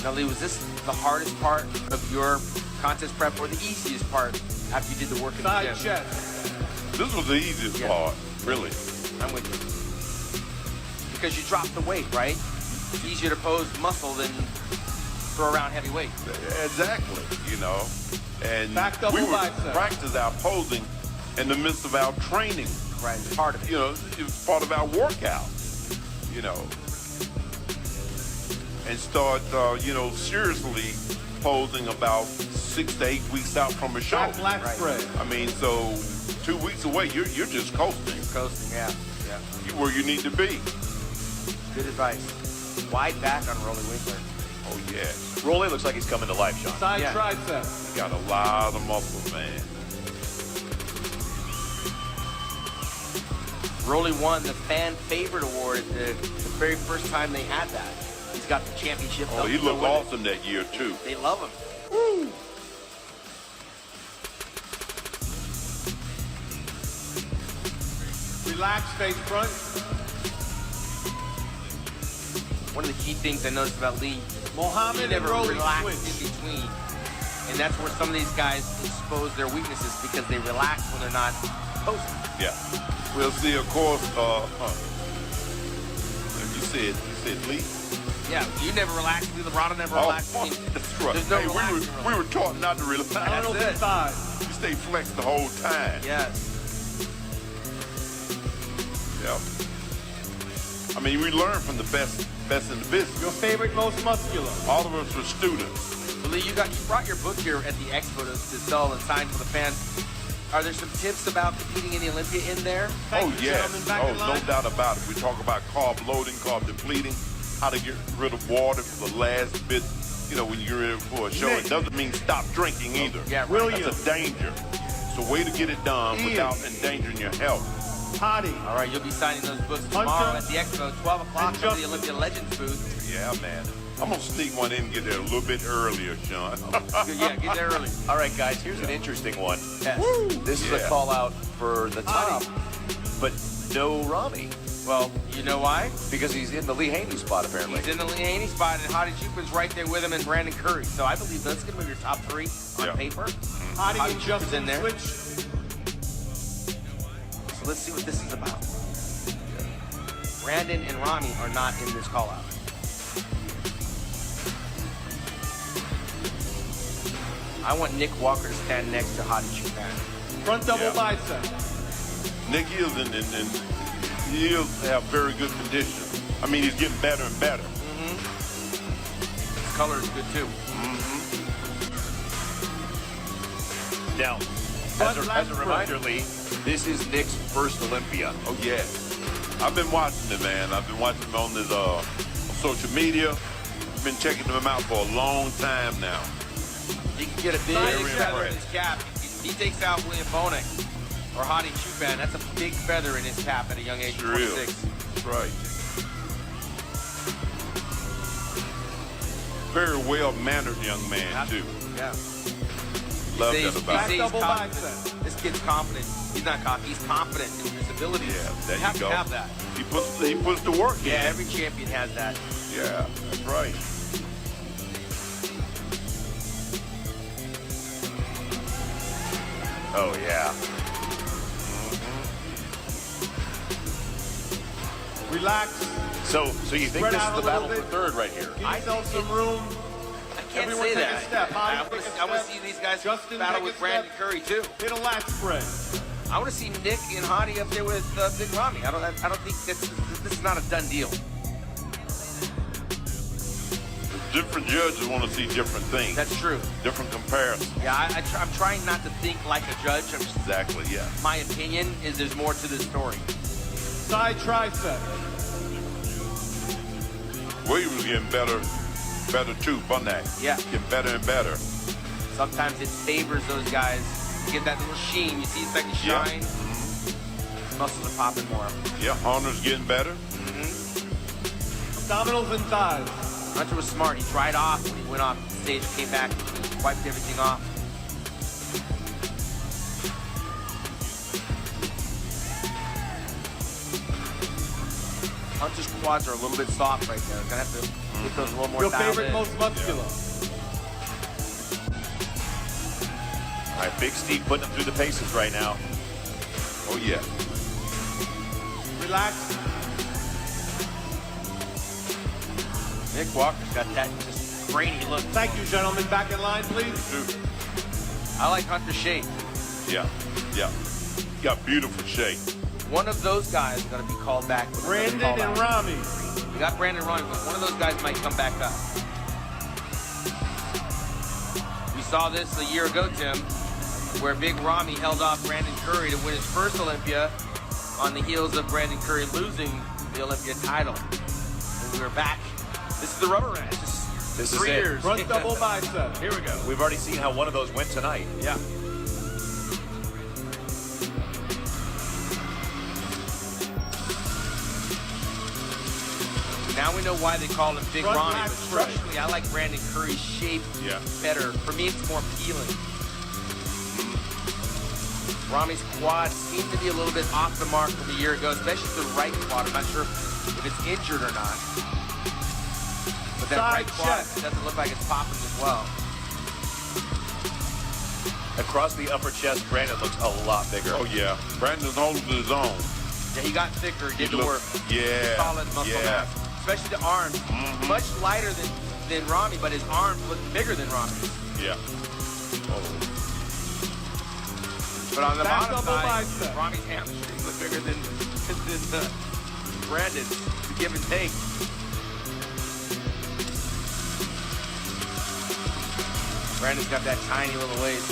Now, Lee, was this the hardest part of your contest prep or the easiest part after you did the work in the Side gym? chest. This was the easiest part, really. I'm with you. Because you dropped the weight, right? It's easier to pose muscle than throw around heavy weight. Exactly, you know. And Back double we would bicep. practice our posing in the midst of our training. Right, it's part of it. You know, it was part of our workout, you know. And start, you know, seriously posing about 6 to 8 weeks out from a show. Back lat spread. I mean, so 2 weeks away, you're just coasting. Coasting, yeah. You where you need to be. Good advice. Wide back on Rolly Winkler. Oh, yeah. Rolly looks like he's coming to life, Sean. Side Yeah. tricep. You got a lot of muscle, man. Rolly won the fan favorite award the very first time they had that. He's got the championship. Oh, belt he to go looked with it. awesome that year, too. They love him. Relax, face front. One of the key things I noticed about Lee, he Mohammed and never Rolly relaxed switch. in between. And that's where some of these guys expose their weaknesses because they relax when they're not posing. Yeah. We'll see, of course, you said Lee? Yeah, you never relax. Lee Labrada never relaxed. I mean, that's right. there's no Hey, relaxing. we were taught not to relax. Arnold it. side. You stay flexed the whole time. Yes. Yeah. I mean, we learn from the best in the business. Your favorite, most muscular. All of us were students. Well, Lee, you brought your book here at the expo to sell and sign for the fans. Are there some tips about competing in the Olympia in there? Oh, Thank you, yes. gentlemen. Back Oh, in no line. doubt about it. We talk about carb loading, carb depleting, how to get rid of water for the last bit, you know, when you're in for a show. Nick. It doesn't mean stop drinking either. Yeah, right. William. That's a danger. It's a way to get it done Ian. without endangering your health. Hottie. All right, you'll be signing those books tomorrow Hunter. at the expo, 12 o'clock And at the Justin. Olympia Legends booth. Yeah, man. I'm going to sneak one in and get there a little bit earlier, Sean. Yeah, get there early. All right, guys, here's an interesting one. Yes. This is a Yeah. call-out for the top, but no Rami, Well, you know why? because he's in the Lee Haney spot, apparently. He's in the Lee Haney spot, and Hottie Chupa's right there with him and Brandon Curry. So I believe that's going to be your top 3 on Yeah. paper. Hottie Hottie and Chupa's Justin in there. switch. So let's see what this is about. Brandon and Rami are not in this call-out. I want Nick Walker to stand next to Hottie Chupa. Front double Yeah. bicep. Nick is and he is have very good condition. I mean, he's getting better and better. His color is good too. Now, Front as lat a spread. reminder, Lee, this is Nick's first Olympia. Oh, yeah. I've been watching him, man. I've been watching him on his social media. I've been checking him out for a long time now. He can get a big Very feather in impressed. his cap. He takes out William Bonek or Hottie Chupan. That's a big feather in his cap at a young age of Sure 26. is. That's right. Very well-mannered young man, too. Yeah. Love He that says- about he him. says Double he's confident. bicep. This kid's confident. He's not cocky. He's confident in his abilities. Yeah, there you you have go. to have that. He puts the work in. Yeah, every champion has that. Yeah, that's right. Oh, yeah. Relax. So you think Spread this is out the a battle little for bit. third right here? Give yourself some room. I can't Everyone say take a that. step. I Hottie, want take a to step. see these guys Justin, battle take with a Brandon step. Curry too. Hit a lat spread. I want to see Nick and Hottie up there with Big Rami. I don't think this is not a done deal. Different judges want to see different things. That's true. Different comparisons. Yeah, I'm trying not to think like a judge. Exactly, yeah. My opinion is there's more to this story. Side tricep. Williams getting better too, Bundak. Yeah. Getting better and better. Sometimes it favors those guys. You get that little sheen. You see it's like a Yeah. shine. Muscles are popping more. Yeah, Hunter's getting better. Abdominals and thighs. Hunter was smart. He tried off when he went off the stage, came back, wiped everything off. Hunter's quads are a little bit soft right there. Gonna have to get those a little more Your dialed favorite, in. most muscular. All right, Big Steve putting him through the paces right now. Oh yeah. Relax. Nick Walker's got that just brainy look. Thank you, gentlemen. Back in line, please. Dude. I like Hunter's shape. Yeah. Yeah. Got beautiful shape. One of those guys is going to be called back. Brandon and Rami. We got Brandon and Rami, but one of those guys might come back up. We saw this a year ago, Tim, where Big Rami held off Brandon Curry to win his first Olympia on the heels of Brandon Curry losing the Olympia title. And we were back. This is the rubber match. This is 3 it. years. Front double bicep. Here we go. We've already seen how one of those went tonight. Yeah. Now we know why they call him Big Front Rami. lat But strike. structurally, I like Brandon Curry's shape Yeah. better. For me, it's more appealing. Rami's quad seemed to be a little bit off the mark from a year ago, especially the right quad. I'm not sure if it's injured or not. But that Side right quad chest. doesn't look like it's popping as well. Across the upper chest, Brandon looks a lot bigger. Oh yeah. Brandon's holding his own. Yeah, he got thicker, he did the work. Yeah. Solid muscle Yeah. mass. Especially the arms. Much lighter than Rami, but his arms look bigger than Rami's. Yeah. Oh. But on the Back bottom double side, bicep. Rami's hamstrings look bigger than Brandon's. The give and take. Brandon's got that tiny little waist.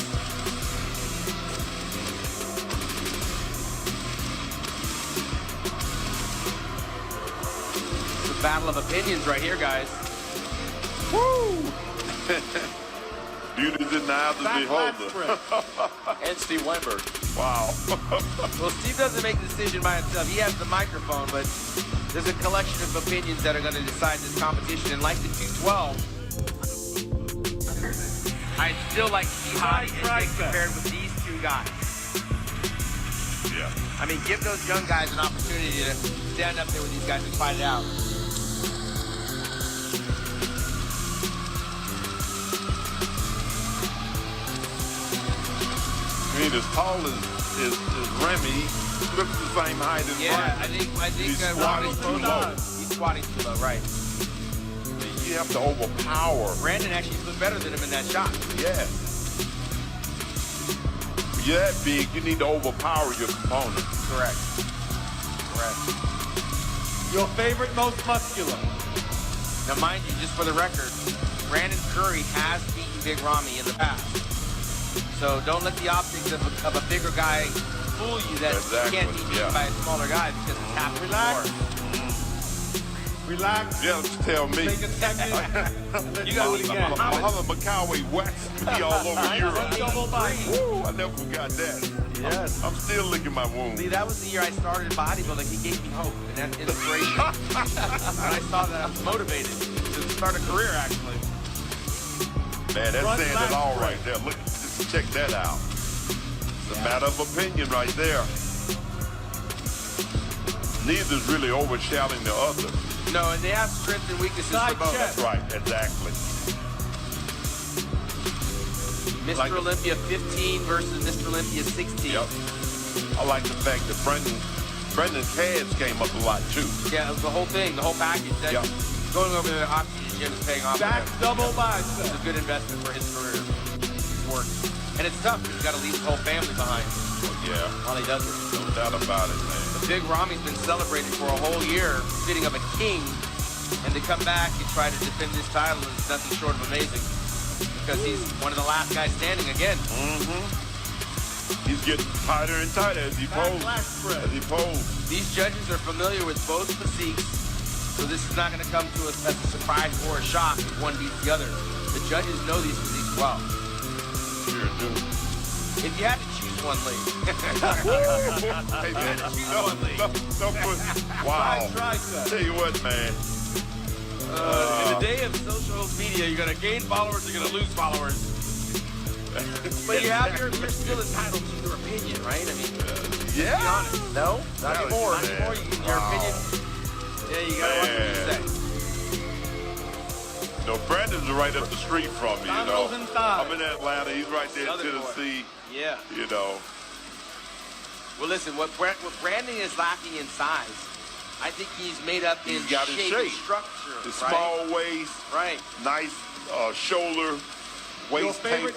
It's a battle of opinions right here, guys. Woo! Beauty's in the eye of the Back lat beholder. spread. And Steve Weinberg. Wow. Well, Steve doesn't make the decision by himself. He has the microphone, but there's a collection of opinions that are going to decide this competition. And like the 212, I still like Jihadi and Nick compared with these two guys. Yeah. I mean, give those young guys an opportunity to stand up there with these guys and fight it out. I mean, as tall as Remy, he looks the same height as Yeah, Brandon. I think He's Rami's squatting too low. He's squatting too low, right? You have to overpower. Brandon actually looked better than him in that shot. Yeah. When you're that big, you need to overpower your opponent. Correct. Correct. Your favorite, most muscular. Now, mind you, just for the record, Brandon Curry has beaten Big Rami in the past. So don't let the optics of a bigger guy fool you that Exactly, he can't be beaten yeah. by a smaller guy because it's happened Relax. before. Relax. Yeah, just tell me. Take a second. And let's You gotta do it leave again. him Muhammad Makawi waxed me all over Europe. Front double bicep. Woo, I never forgot that. Yes. I'm still licking my wound. See, that was the year I started bodybuilding. He gave me hope and that inspiration. And I saw that I was motivated to start a career, actually. Man, that's Front saying lat it all spread. right there. Look, just check that out. It's a matter of opinion right there. Neither's really overshadowing the other. No, and they have strengths and weaknesses Side for both. chest. Right, exactly. Mr. Like- Olympia 15 versus Mr. Olympia 16. Yep. I like the fact that Brendan's calves came up a lot too. Yeah, the whole thing, the whole package. That Yep. Going over to the oxygen gym is paying off. for Back him. double It's bicep. a good investment for his career. It's worked. And it's tough because he's got to leave his whole family behind Oh, yeah, while he does it. no doubt about it, man. The Big Rami's been celebrated for a whole year, fitting of a king, and to come back and try to defend this title is nothing short of amazing because he's one of the last guys standing again. He's getting tighter and tighter as he pulls. These judges are familiar with both physiques, so this is not going to come to us as a surprise or a shock if one beats the other. The judges know these physiques well. Sure do. If you had to choose one, Lee. Hey, man, wow. Tell you what, man. In the day of social media, you're going to gain followers, you're going to lose followers. But you're still entitled to your opinion, right? I mean, yeah. be honest. No? Not anymore. Not anymore. You get your opinion. Yeah, you got to watch what you say. No, Brandon's right up the street from me, you know. I'm in Atlanta. He's right there in Tennessee. Yeah. You know. Well, listen, what Brandon is lacking in size, I think he's made up in got his shape. structure. The right? small waist. Right. Nice shoulder. Waist taper,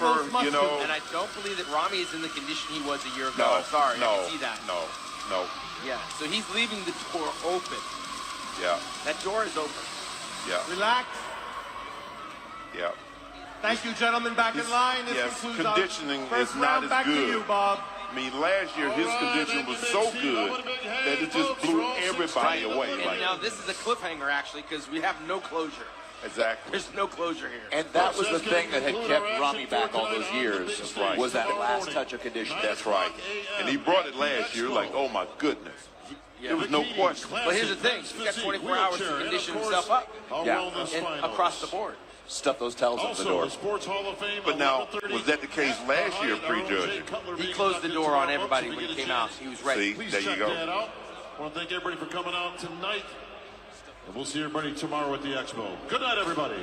you know. And I don't believe that Rami is in the condition he was a year ago. No, I'm sorry, no, I can see that. No. Yeah, so he's leaving the door open. Yeah. That door is open. Yeah. Relax. Yeah. Thank you, gentlemen. Back in line. This Yes, concludes conditioning our first is not round. as Back good. to you, Bob. I mean, last year his condition was so good that it just blew everybody away. And now this is a cliffhanger, actually, because we have no closure. Exactly. There's no closure here. And that was the thing that had kept Rami back all those years, right. was that last touch of conditioning. That's right. And he brought it last year like, oh my goodness. Yeah. There was no question. But here's the thing. He's got 24 hours to condition himself up. Yeah. And across the board. Stuff those towels up the door. But now, was that the case last year, prejudging? He closed the door on everybody when he came out. He was ready. See, there you go. I want to thank everybody for coming out tonight. And we'll see everybody tomorrow at the Expo. Good night, everybody.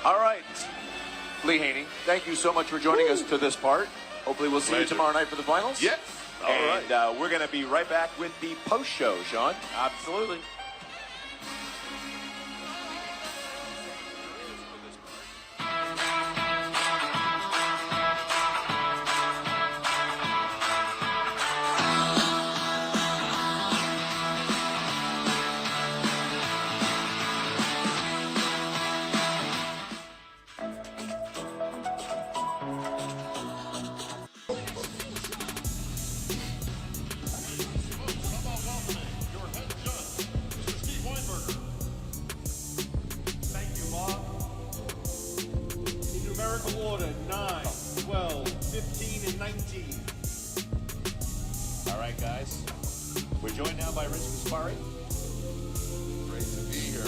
All right. Lee Haney, thank you so much for joining us to this part. Hopefully we'll see you tomorrow night for the finals. Yes. All right. And we're going to be right back with the post-show, Sean. Absolutely. Order 9, 12, 15, and 19. All right, guys. We're joined now by Rich Gaspari. Great to be here.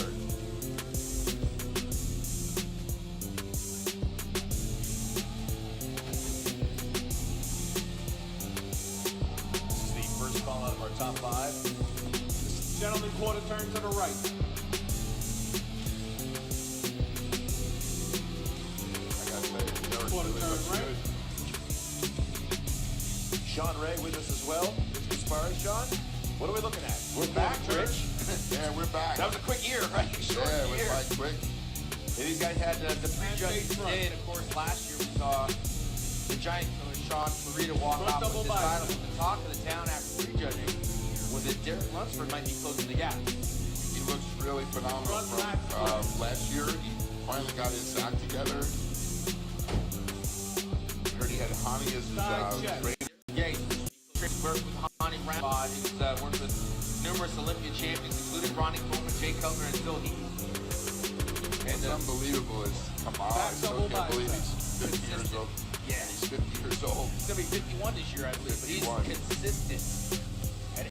This is the first call out of our top 5. Gentlemen, quarter turn to the right. Quarter turn right. Sean Ray with us as well. Rich Gaspari. Sean, what are we looking at? We're back, Rich. Yeah, we're back. That was a quick year, right? Short Yeah, year. we're back quick. And these guys had the prejudging today, and of course last year we saw the giant killer Sean Florida walk off with this title. The talk of the town after prejudging was that Derek Lunsford might be closing the gap. He looks really phenomenal from last year. He finally got his act together. Heard he had Hani as his trainer. Yeah, he's worked with Hani Rambod. He's worked with numerous Olympia champions, including Ronnie Coleman, Jay Cutler, and Phil Heath. And What's unbelievable is Kamal. I still can't believe he's 50 years old. Yeah. He's 50 years old. He's going to be 51 this year, I believe, but he's 51. consistent.